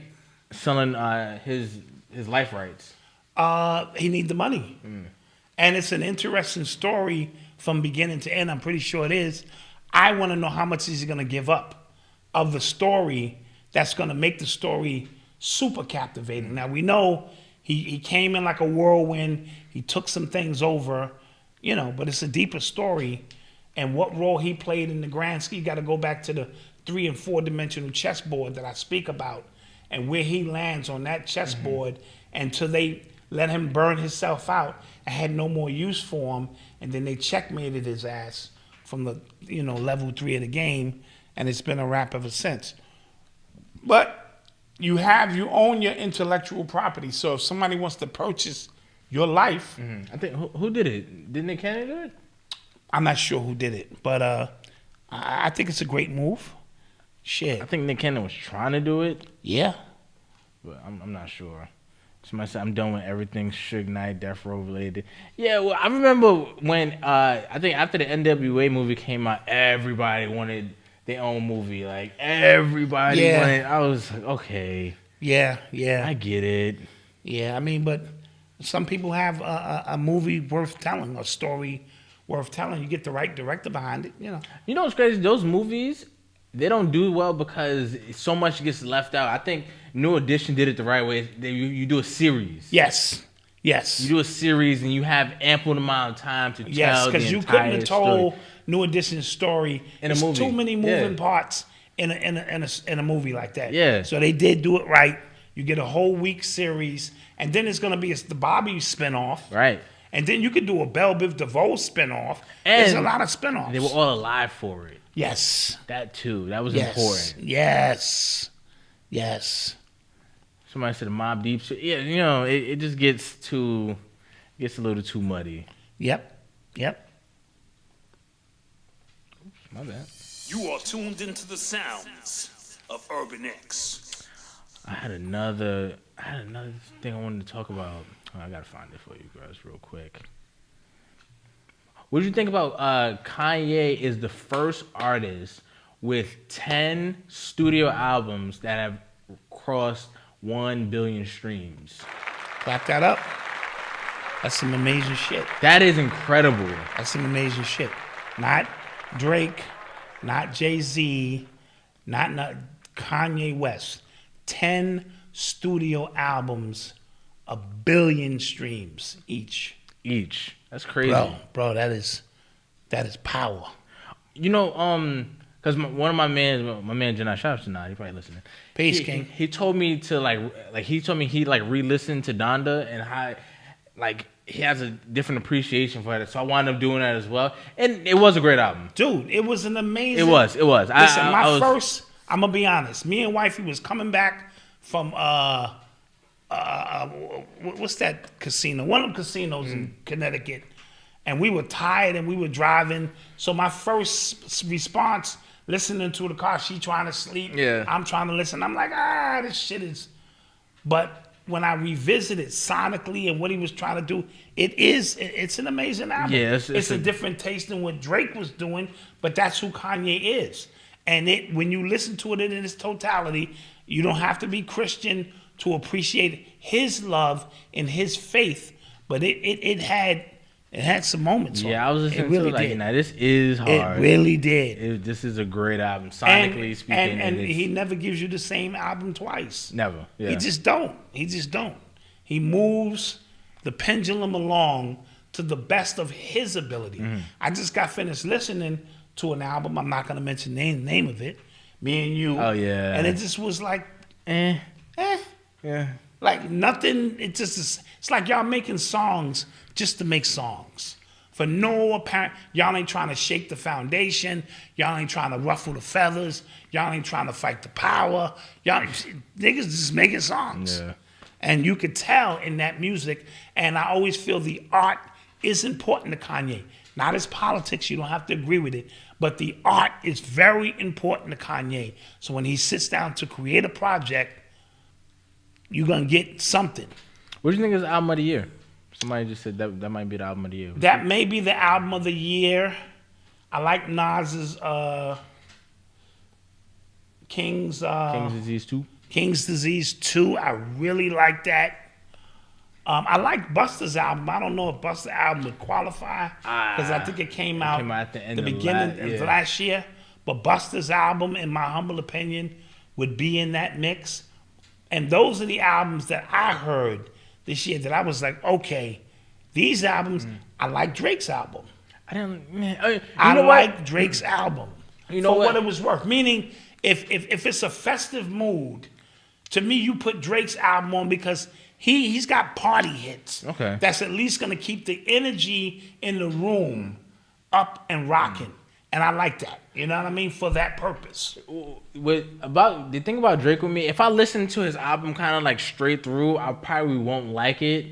selling his life rights? He need the money. And it's an interesting story from beginning to end. I'm pretty sure it is. I want to know how much he's going to give up of the story that's going to make the story super captivating. Now, we know he came in like a whirlwind. He took some things over, you know, but it's a deeper story. And what role he played in the grand scheme, you got to go back to the 3 and 4 dimensional chessboard that I speak about, and where he lands on that chessboard until they let him burn himself out and had no more use for him, and then they checkmated his ass from the level 3 of the game, and it's been a wrap ever since. But you own your intellectual property, so if somebody wants to purchase your life, I think who did it? Didn't Nick Cannon do it? I'm not sure who did it, but I think it's a great move. Shit. I think Nick Cannon was trying to do it. Yeah. But I'm not sure. Somebody said, I'm done with everything Suge Knight, Death Row related. Yeah, well, I remember when, I think after the NWA movie came out, everybody wanted their own movie. Like, everybody wanted, I was like, okay. Yeah. I get it. Yeah, I mean, but some people have a movie worth telling, a story worth telling. You get the right director behind it, you know. You know what's crazy? Those movies, they don't do well because so much gets left out. I think New Edition did it the right way. You do a series. Yes. You do a series and you have ample amount of time to tell the entire story. Yes, because you couldn't have told New Edition's story in a movie. Too many moving parts in a movie like that. Yeah. So they did do it right. You get a whole week series, and then it's going to be the Bobby spinoff. Right. And then you could do a Belle Biv DeVoe spinoff. There's a lot of spinoffs. They were all alive for it. Yes. That too. That was important. Yes. Somebody said a Mobb Deep shit. Yeah, you know, it just gets a little too muddy. Yep. Oops, my bad. You are tuned into the sounds of Urban X. I had another thing I wanted to talk about. Oh, I gotta find it for you guys real quick. What did you think about Kanye is the first artist with 10 studio albums that have crossed 1 billion streams? Clap that up. That's some amazing shit. That is incredible. That's some amazing shit. Not Drake, not Jay-Z, not Kanye West. 10 studio albums, 1 billion streams each. That's crazy. Bro, that is power. You know, because one of my man Janai, shout out to Janai, he probably listening. Peace, King. He told me to he re-listened to Donda and how he has a different appreciation for it. So I wound up doing that as well, and it was a great album, dude. It was an amazing. It was. Listen, I'm gonna be honest. Me and wifey was coming back from what's that casino? One of the casinos in Connecticut. And we were tired and we were driving. So my first response, listening to the car, she trying to sleep. Yeah. I'm trying to listen. I'm like, this shit is. But when I revisited sonically and what he was trying to do, it's an amazing album. Yeah, it's a different taste than what Drake was doing, but that's who Kanye is. And when you listen to it in its totality, you don't have to be Christian to appreciate his love and his faith. But it had some moments. Yeah, I was listening really to it like, this is hard. It really did. This is a great album, sonically speaking. And he never gives you the same album twice. Never. Yeah. He just don't. He moves the pendulum along to the best of his ability. Mm-hmm. I just got finished listening to an album. I'm not going to mention the name of it. Me and You. Oh, yeah. And it just was like, Yeah. Like nothing. It's like y'all making songs just to make songs. For no apparent, y'all ain't trying to shake the foundation. Y'all ain't trying to ruffle the feathers. Y'all ain't trying to fight the power. Niggas just making songs. Yeah. And you could tell in that music, and I always feel the art is important to Kanye. Not his politics, you don't have to agree with it, but the art is very important to Kanye. So when he sits down to create a project, you're going to get something. What do you think is the album of the year? Somebody just said that might be the album of the year. That may be the album of the year. I like Nas's King's Disease 2. King's Disease 2. I really like that. I like Busta's album. I don't know if Busta's album would qualify because I think it came out at the end beginning of last year. But Busta's album, in my humble opinion, would be in that mix. And those are the albums that I heard this year that I was like, okay, these albums. I like Drake's album. I like Drake's album. You know for what it was worth. Meaning, if it's a festive mood, to me, you put Drake's album on because he's got party hits. Okay. That's at least gonna keep the energy in the room up and rocking. And I like that. You know what I mean? For that purpose. The thing about Drake with me, if I listen to his album kind of like straight through, I probably won't like it.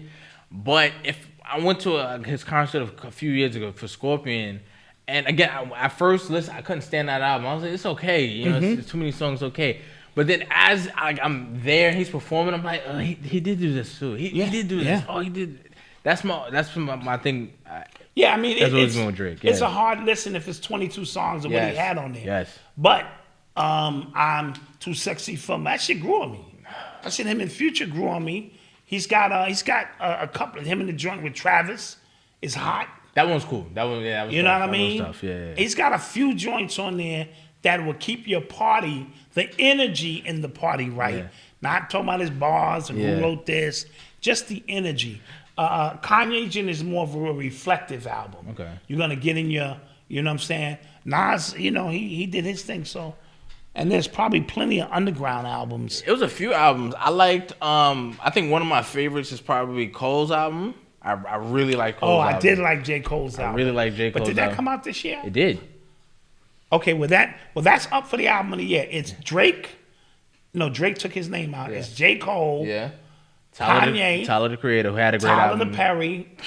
But if I went to his concert a few years ago for Scorpion, and again, at first listen, I couldn't stand that album. I was like, it's okay. You know, it's too many songs, okay. But then as I'm there and he's performing, I'm like, he did do this too. He did do this. Yeah. Oh, he did. That's my thing. Yeah, I mean, it's with Drake. Yeah. It's a hard listen if it's 22 songs of what he had on there. Yes. But I'm Too Sexy for that shit grew on me. I said him in Future grew on me. He's got a couple of him in the joint with Travis is hot. That one's cool. That one, yeah. That was you know tough. what I mean? That was tough. Yeah. He's got a few joints on there that will keep your party, the energy in the party right. Yeah. Not talking about his bars and who wrote this, just the energy. Kanye Jin is more of a reflective album. Okay. You're gonna get in your, you know what I'm saying? Nas, you know, he did his thing, so. And there's probably plenty of underground albums. It was a few albums. I liked, I think one of my favorites is probably Cole's album. I really like Cole's album. I did like J. Cole's album. I really like J. Cole's album. But did that come out this year? It did. Okay, that's up for the album of the year. It's Drake. No, Drake took his name out. Yeah. It's J. Cole. Yeah. Kanye. Tyler the Creator, who had a great album. Tyler the Perry.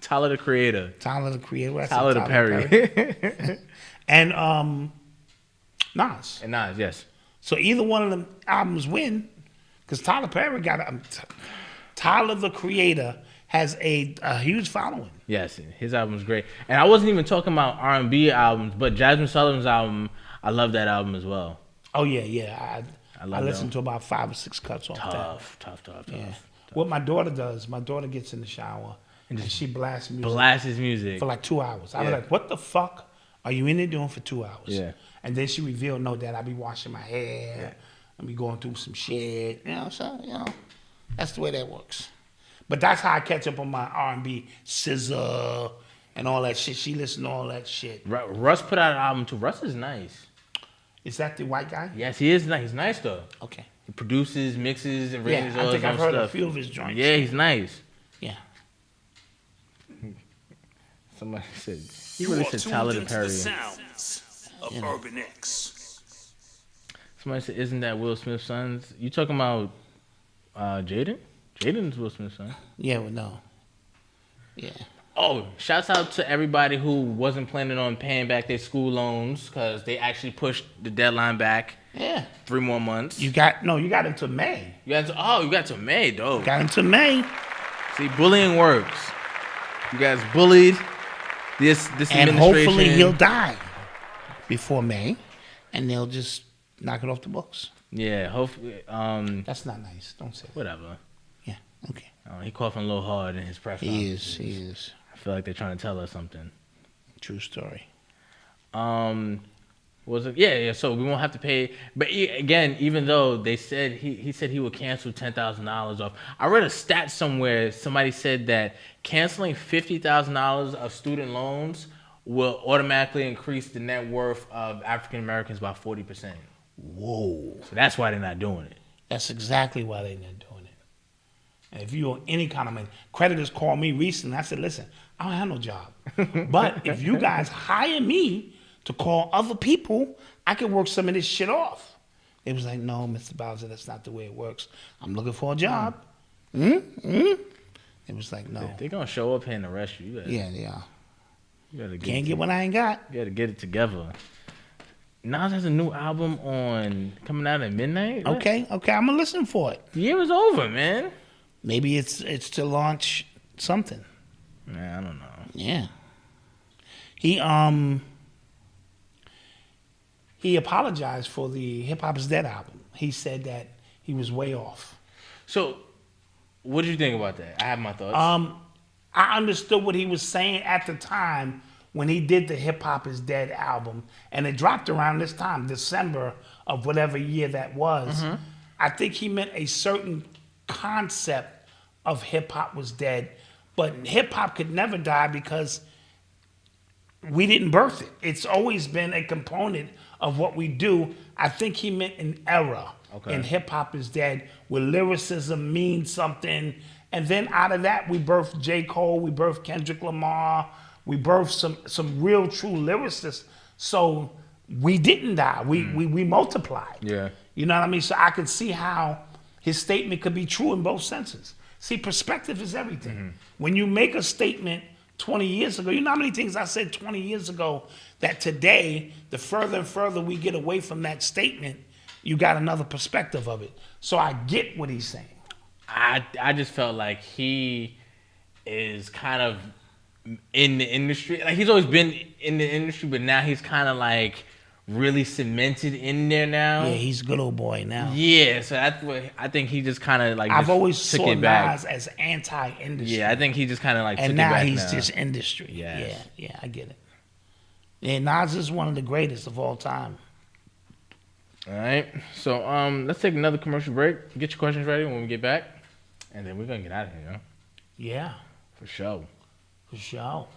Tyler the Creator. Tyler the Creator. Tyler the Perry. And Nas. And Nas, yes. So either one of them albums win, because Tyler Perry Tyler the Creator has a huge following. Yes, his album's great. And I wasn't even talking about R&B albums, but Jasmine Sullivan's album, I love that album as well. Oh yeah. I listened to about 5 or 6 cuts off that. Tough. Yeah. What my daughter does, my daughter gets in the shower and she blasts music. Blasts his music. For like 2 hours. I was like, what the fuck are you in there doing for 2 hours? Yeah. And then she revealed, no, Dad, I be washing my hair. I be going through some shit. You know, so, you know, that's the way that works. But that's how I catch up on my R&B, SZA, and all that shit. She listened to all that shit. Russ put out an album too. Russ is nice. Is that the white guy? Yes, he is nice. He's nice though. Okay. He produces, mixes, and arranges all his own stuff. I think I've heard a few of his joints. Yeah, he's nice. Yeah. Somebody said he really said Tyler the Perry. The sounds of Urban X. Somebody said, "Isn't that Will Smith's sons?" You talking about Jaden? Jaden's Will Smith's son. Yeah, well, no. Yeah. Oh, shouts out to everybody who wasn't planning on paying back their school loans because they actually pushed the deadline back. Yeah. 3 more months. You got into May. You got to May, though. Got into May. See, bullying works. You guys bullied this and administration. Hopefully he'll die before May, and they'll just knock it off the books. Yeah, hopefully. That's not nice. Don't say that. Whatever. Yeah, okay. He coughing a little hard in his press conferences. He is. I feel like they're trying to tell us something. True story. Was it? Yeah. So we won't have to pay. But again, even though they said he said he would cancel $10,000 off. I read a stat somewhere. Somebody said that canceling $50,000 of student loans will automatically increase the net worth of African Americans by 40%. Whoa. So that's why they're not doing it. That's exactly why they're not doing it. And if you owe any kind of money, creditors called me recently. I said, listen, I don't have no job. But if you guys hire me to call other people, I can work some of this shit off. It was like, no, Mr. Bowser, that's not the way it works. I'm looking for a job. It was like, no. They're going to show up here and arrest you. Yeah, they are. You gotta Can't get what I ain't got. You got to get it together. Nas has a new album coming out at midnight. What? Okay, I'm going to listen for it. The year is over, man. Maybe it's to launch something. Man, I don't know. Yeah. He apologized for the Hip Hop Is Dead album. He said that he was way off. So, what did you think about that? I have my thoughts. I understood what he was saying at the time when he did the Hip Hop Is Dead album, and it dropped around this time, December of whatever year that was. Mm-hmm. I think he meant a certain concept of hip hop was dead, but hip hop could never die because we didn't birth it. It's always been a component of what we do. I think he meant an era in hip hop is dead, where lyricism means something. And then out of that, we birthed J. Cole, we birthed Kendrick Lamar, we birthed some real true lyricists. So we didn't die, we multiplied. Yeah. You know what I mean? So I could see how his statement could be true in both senses. See, perspective is everything. Mm-hmm. When you make a statement 20 years ago, you know how many things I said 20 years ago that today, the further and further we get away from that statement, you got another perspective of it. So I get what he's saying. I just felt like he is kind of in the industry. Like, he's always been in the industry, but now he's kind of like really cemented in there now. Yeah, he's a good old boy now. Yeah, so that's what I think he just kind of like. I've always took saw it back. Nas as anti-industry. Yeah, I think he just kind of like and took now it back he's now. just industry. Yes. Yeah, I get it. Yeah, Nas is one of the greatest of all time. All right, so let's take another commercial break. Get your questions ready when we get back, and then we're gonna get out of here. Yeah, for sure. For sure.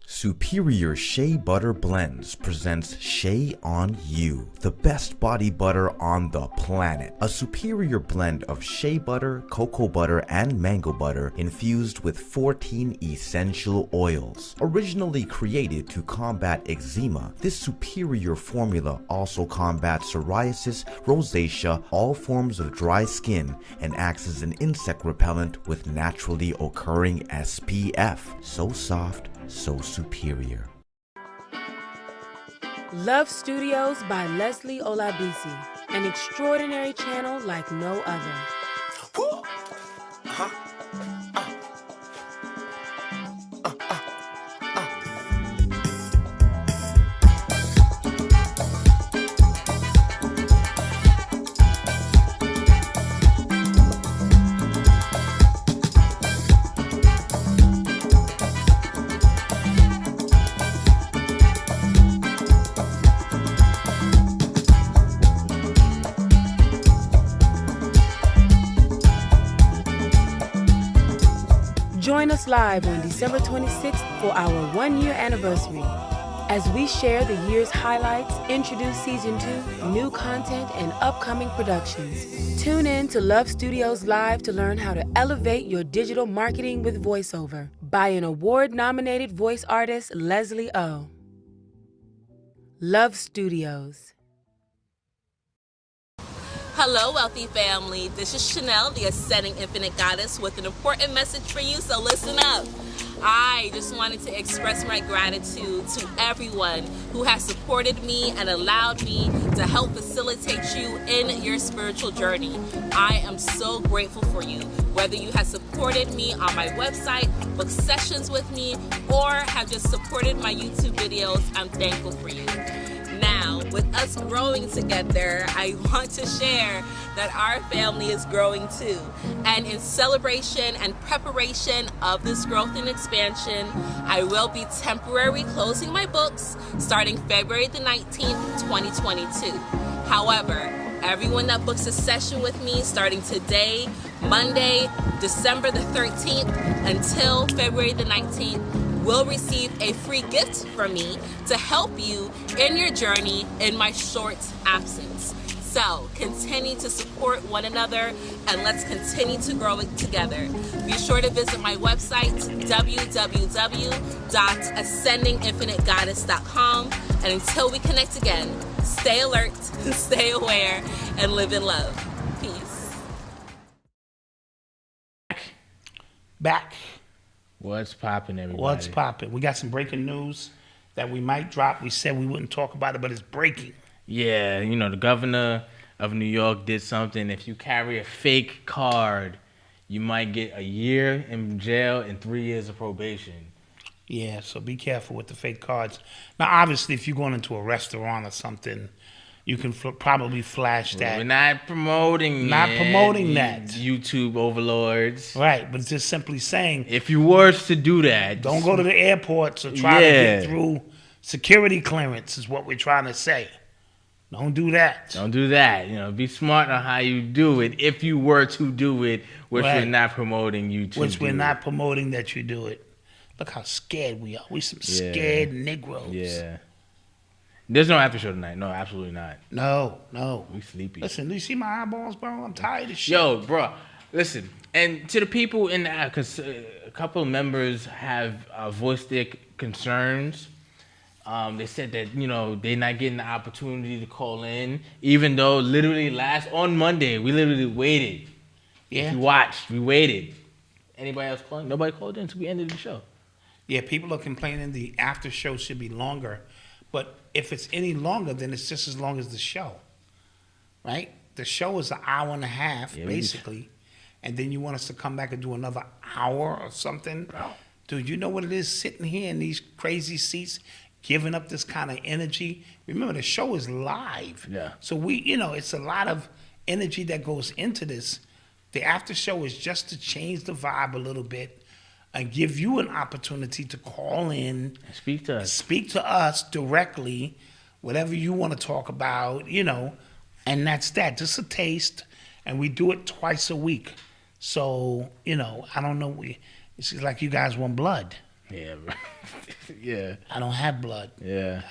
Superior Shea Butter Blends presents Shea on You, the best body butter on the planet. A superior blend of shea butter, cocoa butter, and mango butter infused with 14 essential oils. Originally created to combat eczema, this superior formula also combats psoriasis, rosacea, all forms of dry skin, and acts as an insect repellent with naturally occurring SPF. So soft, so superior. Love Studios by Leslie Olabisi, an extraordinary channel like no other. Join us live on December 26th for our 1-year anniversary as we share the year's highlights, introduce season 2, new content, and upcoming productions. Tune in to Love Studios Live to learn how to elevate your digital marketing with voiceover by an award-nominated voice artist, Leslie O. Love Studios. Hello, wealthy family. This is Chanel, the Ascending Infinite Goddess, with an important message for you, so listen up. I just wanted to express my gratitude to everyone who has supported me and allowed me to help facilitate you in your spiritual journey. I am so grateful for you. Whether you have supported me on my website, booked sessions with me, or have just supported my YouTube videos, I'm thankful for you. Now, with us growing together, I want to share that our family is growing too. And in celebration and preparation of this growth and expansion, I will be temporarily closing my books starting February the 19th, 2022. However, everyone that books a session with me starting today, Monday, December the 13th, until February the 19th, will receive a free gift from me to help you in your journey in my short absence. So continue to support one another and let's continue to grow it together. Be sure to visit my website, www.ascendinginfinitegoddess.com. And until we connect again, stay alert, stay aware, and live in love. Peace. Back. What's popping, everybody? What's popping? We got some breaking news that we might drop. We said we wouldn't talk about it, but it's breaking. Yeah, you know, the governor of New York did something. If you carry a fake card, you might get a year in jail and 3 years of probation. Yeah, so be careful with the fake cards. Now, obviously, if you're going into a restaurant or something, you can probably flash that. We're not promoting that. YouTube overlords. Right, but it's just simply saying. If you were to do that. Don't go to the airports or try to get through security clearance is what we're trying to say. Don't do that. Don't do that. You know, be smart on how you do it if you were to do it, which we're not promoting you to Which we're not promoting that you do it. Look how scared we are. We some scared Negroes. Yeah. There's no after show tonight. No, absolutely not. No. We sleepy. Listen, do you see my eyeballs, bro? I'm tired of shit. Yo, bro, listen. And to the people in the because a couple of members have voiced their concerns. They said that, you know, they're not getting the opportunity to call in, even though literally on Monday, we literally waited. Yeah. If you watched, we waited. Anybody else calling? Nobody called in until we ended the show. Yeah, people are complaining the after show should be longer. But if it's any longer, then it's just as long as the show, right? The show is an hour and a half, basically. And then you want us to come back and do another hour or something? Bro. Dude, you know what it is sitting here in these crazy seats, giving up this kind of energy? Remember, the show is live. Yeah. So it's a lot of energy that goes into this. The after show is just to change the vibe a little bit and give you an opportunity to call in. Speak to us. Speak to us directly, whatever you want to talk about, you know, and that's that. Just a taste, and we do it twice a week. So, you know, I don't know. It's like you guys want blood. Yeah, bro. Yeah. I don't have blood. Yeah.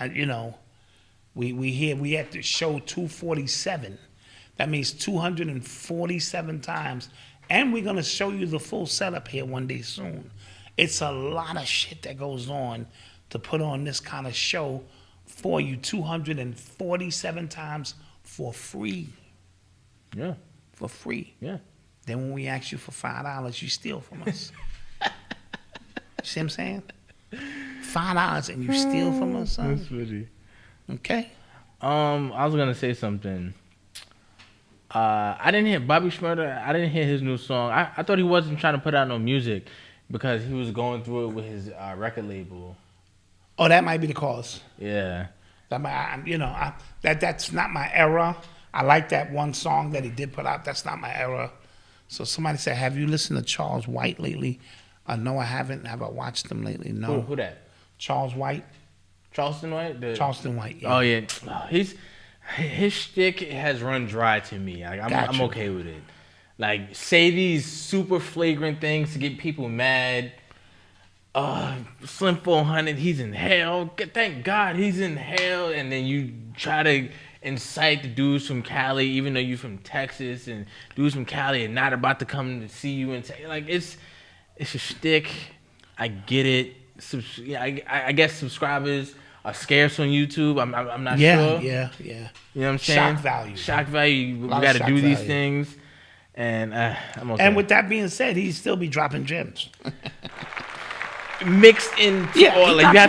We at the show 247. That means 247 times. And we're going to show you the full setup here one day soon. It's a lot of shit that goes on to put on this kind of show for you 247 times for free. Yeah. For free. Yeah. Then when we ask you for $5, you steal from us. You see what I'm saying? $5 and you steal from us, son. That's funny. Okay. I was going to say something. I didn't hear Bobby Shmurda. I didn't hear his new song. I thought he wasn't trying to put out no music because he was going through it with his record label. Oh, that might be the cause. Yeah. That's not my era. I like that one song that he did put out. That's not my era. So somebody said, "Have you listened to Charles White lately?" No, I haven't. Have I watched him lately? No. Who that? Charles White. Charleston White. Charleston White. Yeah. Oh yeah. His shtick has run dry to me. Like, I'm okay with it. Like, say these super flagrant things to get people mad. Slim 400, he's in hell. Thank God he's in hell. And then you try to incite the dudes from Cali, even though you're from Texas, and dudes from Cali are not about to come to see you and say, like, it's a shtick. I get it. I guess subscribers scarce on YouTube. I'm not Yeah, sure. yeah. You know what I'm saying? Shock value. We got to do these things, and I'm okay. And with that being said, he'd still be dropping gems. Mixed in, like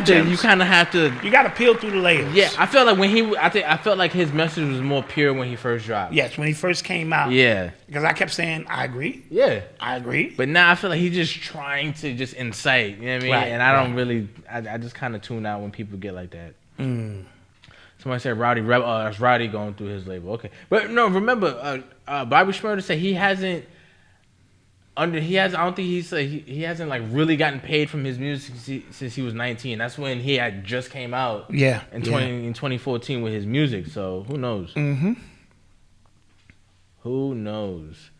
you kind of have to. You got to peel through the layers. Yeah, I felt like I felt like his message was more pure when he first dropped. Yes, when he first came out. Yeah, because I kept saying I agree. Yeah, I agree. But now I feel like he's just trying to just incite. You know what I mean? Right, and I don't really. I just kind of tune out when people get like that. Somebody said Rowdy Rebel. That's Rowdy going through his label. Okay, but no. Remember, Bobby Shmurda said he hasn't. I don't think he hasn't like really gotten paid from his music since he was 19. That's when he had just came out. Yeah. In 2014 with his music. So who knows? Mm-hmm. Who knows?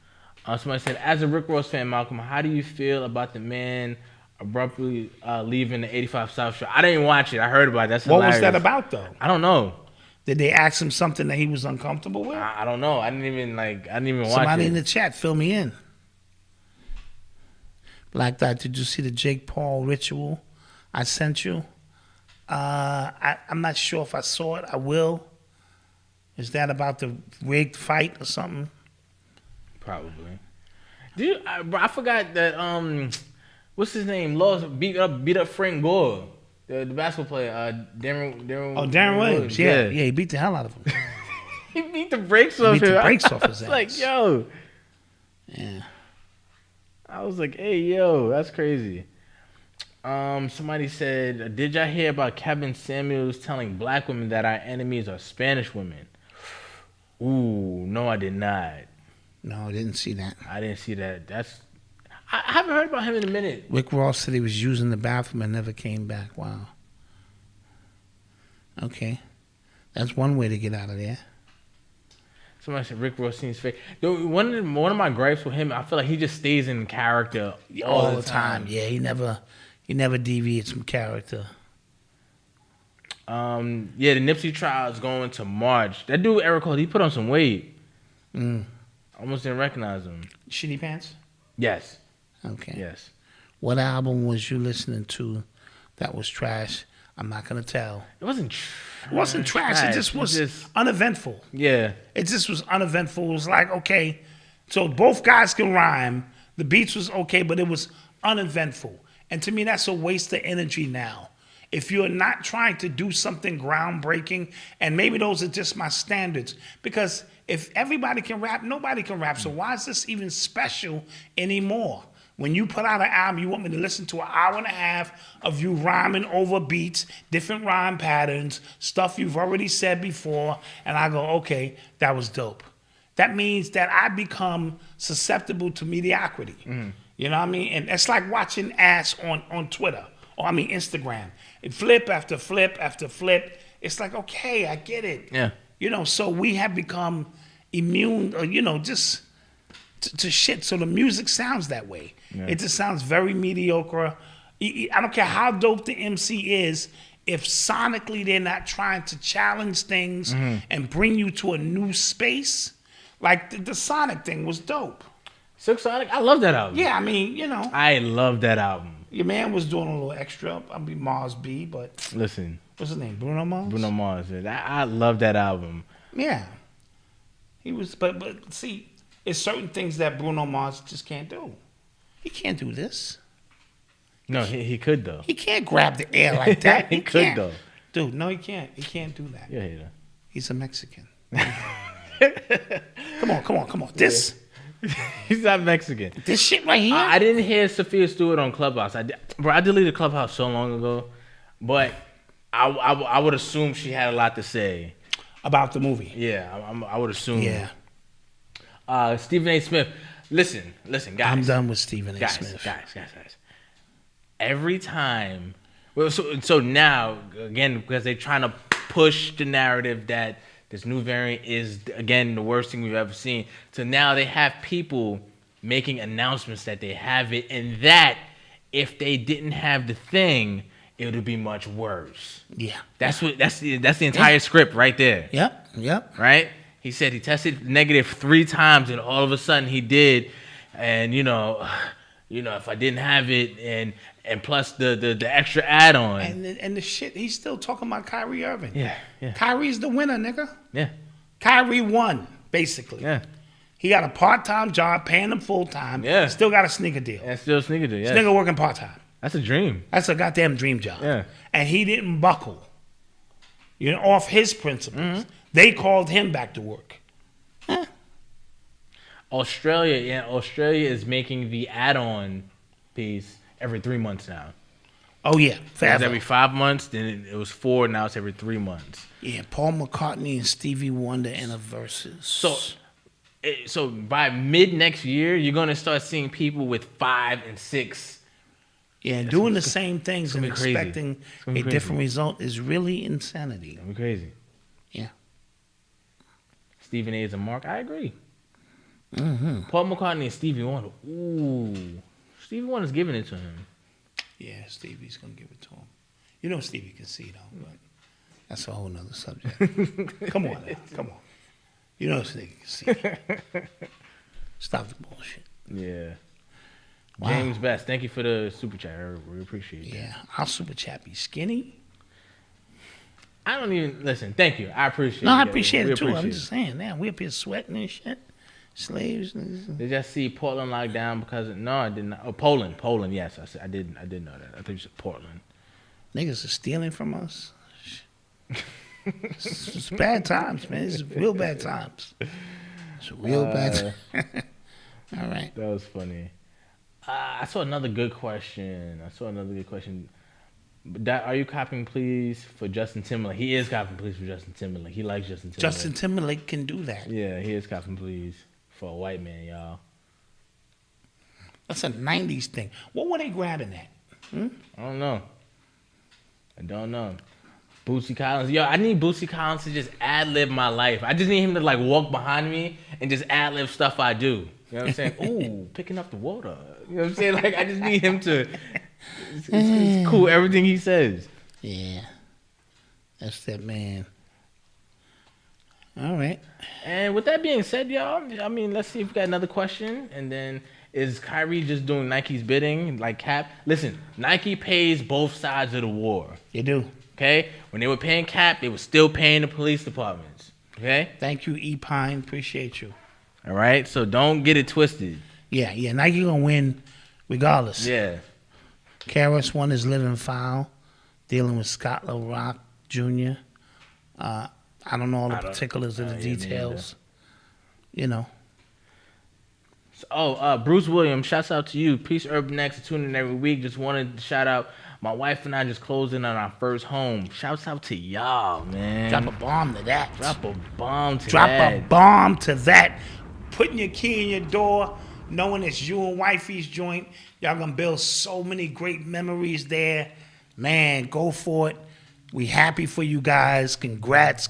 Somebody said, as a Rick Ross fan, Malcolm, how do you feel about the man abruptly leaving the 85 South Show? I didn't even watch it. I heard about it. That's hilarious. What was that about though? I don't know. Did they ask him something that he was uncomfortable with? I don't know. I didn't even watch it. Somebody in the chat, fill me in. Black Dot, did you see the Jake Paul ritual I sent you? I'm not sure if I saw it. I will. Is that about the rigged fight or something? Probably. I forgot that. What's his name? Lost beat up Frank Gore, the basketball player. Darren Williams. Yeah, he beat the hell out of him. He beat the brakes off him. Beat the brakes off his ass. Like, yo. Yeah. I was like, hey, yo, that's crazy. Somebody said, did y'all hear about Kevin Samuels telling black women that our enemies are Spanish women? Ooh, no, I did not. No, I didn't see that. I didn't see that. I haven't heard about him in a minute. Rick Ross said he was using the bathroom and never came back. Wow. Okay. That's one way to get out of there. Somebody said Rick Ross seems fake. One of my gripes with him, I feel like he just stays in character all the time. Yeah, he never deviates from character. Yeah, the Nipsey trial is going to March. That dude Eric Cole, he put on some weight. Almost didn't recognize him. Shitty Pants? Yes. Okay. Yes. What album was you listening to that was trash? I'm not gonna tell. It wasn't trash. It wasn't trash. It just was uneventful. Yeah. It just was uneventful. It was like, okay, so both guys can rhyme. The beats was okay, but it was uneventful. And to me, that's a waste of energy now. If you're not trying to do something groundbreaking, and maybe those are just my standards, because if everybody can rap, nobody can rap. So why is this even special anymore? When you put out an album, you want me to listen to an hour and a half of you rhyming over beats, different rhyme patterns, stuff you've already said before, and I go, okay, that was dope. That means that I become susceptible to mediocrity. You know what I mean? And it's like watching ass on Twitter, or Instagram. And flip after flip after flip. It's like, okay, I get it. Yeah. You know, so we have become immune, or, just to shit. So the music sounds that way. Yeah. It just sounds very mediocre. I don't care how dope the MC is, if sonically they're not trying to challenge things and bring you to a new space. Like the Sonic thing was dope. Silk Sonic, I love that album. Yeah, I love that album. Your man was doing a little extra. I'll be Mars B, but listen. What's his name? Bruno Mars? Bruno Mars. I love that album. Yeah. He was, but see, it's certain things that Bruno Mars just can't do. He can't do this. No, he could though. He can't grab the air like that. He could though. Dude, no, he can't. He can't do that. You're a hater. He's a Mexican. Come on. This. He's not Mexican. This shit right here. I didn't hear Sophia Stewart on Clubhouse. I deleted Clubhouse so long ago, but I would assume she had a lot to say about the movie. Yeah, I would assume. Yeah. Stephen A. Smith. Listen, guys. I'm done with Stephen A. Smith. Guys. Every time, so now again, because they're trying to push the narrative that this new variant is again the worst thing we've ever seen. So now they have people making announcements that they have it, and that if they didn't have the thing, it would be much worse. Yeah, that's the entire script right there. Yep. Right. He said he tested negative 3 times, and all of a sudden he did, and if I didn't have it, and plus the extra add-on. And the shit, he's still talking about Kyrie Irving. Yeah. Kyrie's the winner, nigga. Yeah. Kyrie won, basically. Yeah. He got a part-time job, paying him full-time. Yeah. Still got a sneaker deal. And still a sneaker deal, yeah. This nigga working part-time. That's a dream. That's a goddamn dream job. Yeah. And he didn't buckle. Off his principles. Mm-hmm. They called him back to work. Australia is making the add-on piece every 3 months now. Oh, yeah. It was every 5 months, then it was 4, now it's every 3 months. Yeah, Paul McCartney and Stevie Wonder in a verzuz. So by mid next year, you're going to start seeing people with 5 and 6. Yeah, doing the same things and expecting a different result is really insanity. It's going to be crazy. Yeah. Stephen A. is a mark. I agree. Mm-hmm. Paul McCartney and Stevie Wonder. Ooh. Stevie Wonder's giving it to him. Yeah, Stevie's going to give it to him. Stevie can see, though, but that's a whole nother subject. Come on now. Come on. Stevie can see. Stop the bullshit. Yeah. Wow. James Best, thank you for the super chat. We appreciate it. Yeah, our super chat be skinny. I don't even listen. Thank you. I appreciate it. No, I appreciate it too. I'm just saying, man, we up here sweating and shit. Slaves. Did y'all see Portland locked down because of, no, I did not. Oh, Poland. Yes, I did know that. I think you said Portland. Niggas are stealing from us. It's bad times, man. It's real bad times. It's real bad. All right. That was funny. I saw another good question. Are you copying please for Justin Timberlake? He is copying please for Justin Timberlake. He likes Justin Timberlake. Justin Timberlake can do that. Yeah, he is copying please for a white man, y'all. That's a 90s thing. What were they grabbing at? I don't know. Bootsy Collins. Yo, I need Bootsy Collins to just ad-lib my life. I just need him to walk behind me and just ad-lib stuff I do. You know what I'm saying? Ooh, picking up the water. You know what I'm saying? I just need him to... It's cool, everything he says. Yeah. That's that man. All right. And with that being said, y'all, let's see if we got another question. And then, is Kyrie just doing Nike's bidding like Cap? Listen, Nike pays both sides of the war. They do. Okay? When they were paying Cap, they were still paying the police departments. Okay? Thank you, E. Pine. Appreciate you. All right? So don't get it twisted. Yeah. Nike gonna win regardless. Yeah. Karras won his living foul, dealing with Scott LaRock Jr. I don't know all the particulars of the details. Bruce Williams, shouts out to you. Peace, Urban X, tuning in every week. Just wanted to shout out. My wife and I just closed in on our first home. Shouts out to y'all, man. Drop a bomb to that. Drop a bomb to that. Putting your key in your door, knowing it's you and wifey's joint. Y'all gonna build so many great memories there. Man, go for it. We happy for you guys. Congrats.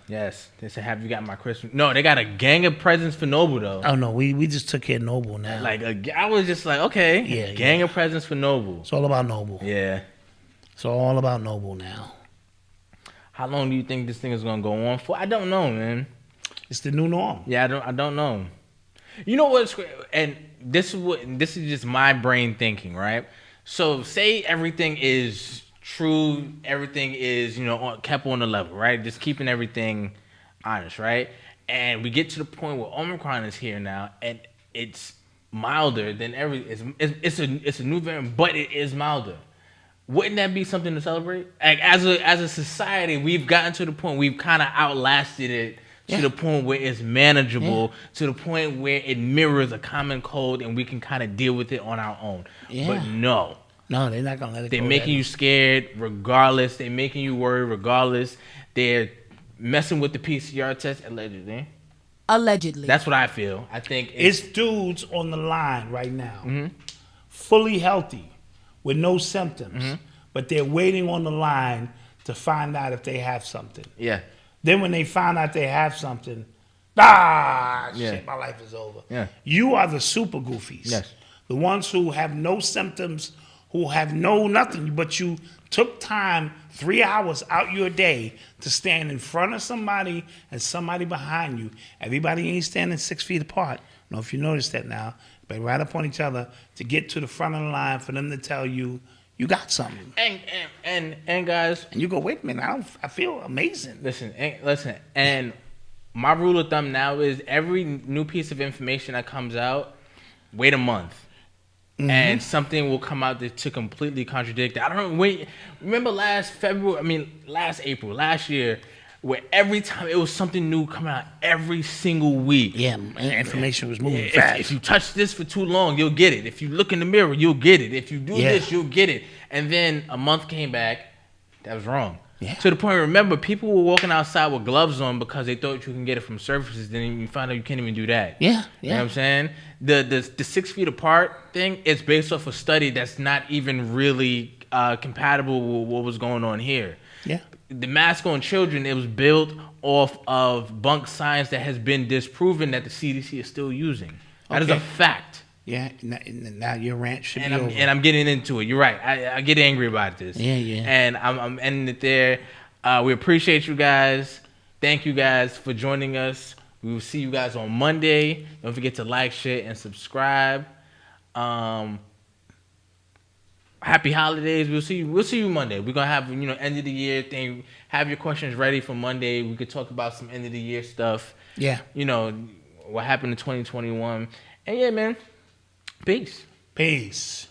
Yes. They said, have you got my Christmas? No, they got a gang of presents for Noble, though. Oh, no. We just took care of Noble now. I was just like, okay. Yeah. Gang of presents for Noble. It's all about Noble. Yeah. It's all about Noble now. How long do you think this thing is gonna go on for? I don't know, man. It's the new norm. Yeah, I don't know. You know what's and this is just my brain thinking, right? So say everything is true, everything is, kept on the level, right? Just keeping everything honest, right? And we get to the point where Omicron is here now, and it's milder than it's a new variant, but it is milder. Wouldn't that be something to celebrate? As a society, we've gotten to the point we've kind of outlasted it. To the point where it's manageable, to the point where it mirrors a common code and we can kind of deal with it on our own. Yeah. But no, they're not going to let it go. They're making you scared regardless. They're making you worry regardless. They're messing with the PCR test allegedly. That's what I feel. I think it's dudes on the line right now, fully healthy, with no symptoms, but they're waiting on the line to find out if they have something. Yeah. Then when they find out they have something, shit, my life is over. Yeah. You are the super goofies. Yes. The ones who have no symptoms, who have no nothing, but you took time, 3 hours out your day to stand in front of somebody and somebody behind you. Everybody ain't standing 6 feet apart. I don't know if you noticed that now. but right up on each other to get to the front of the line for them to tell you you got something. And guys, and you go, wait a minute, I feel amazing. Listen, and my rule of thumb now is every new piece of information that comes out, wait a month. And something will come out to completely contradict it. I don't know. Remember last April, last year, where every time it was something new coming out every single week. Yeah, information was moving fast. If you touch this for too long, you'll get it. If you look in the mirror, you'll get it. If you do this, you'll get it. And then a month came back, that was wrong. Yeah. To the point, remember, people were walking outside with gloves on because they thought you can get it from surfaces. Then you find out you can't even do that. Yeah. You know what I'm saying? The 6 feet apart thing, it's based off a study that's not even really compatible with what was going on here. Yeah. The mask on children, it was built off of bunk science that has been disproven that the CDC is still using. That is a fact. Yeah, now your rant should be over. And I'm getting into it. You're right. I get angry about this. Yeah. And I'm ending it there. We appreciate you guys. Thank you guys for joining us. We will see you guys on Monday. Don't forget to like, share, and subscribe. Happy holidays. We'll see you Monday. We're gonna have end of the year thing. Have your questions ready for Monday. We could talk about some end of the year stuff. Yeah. What happened in 2021. And yeah, man. Peace.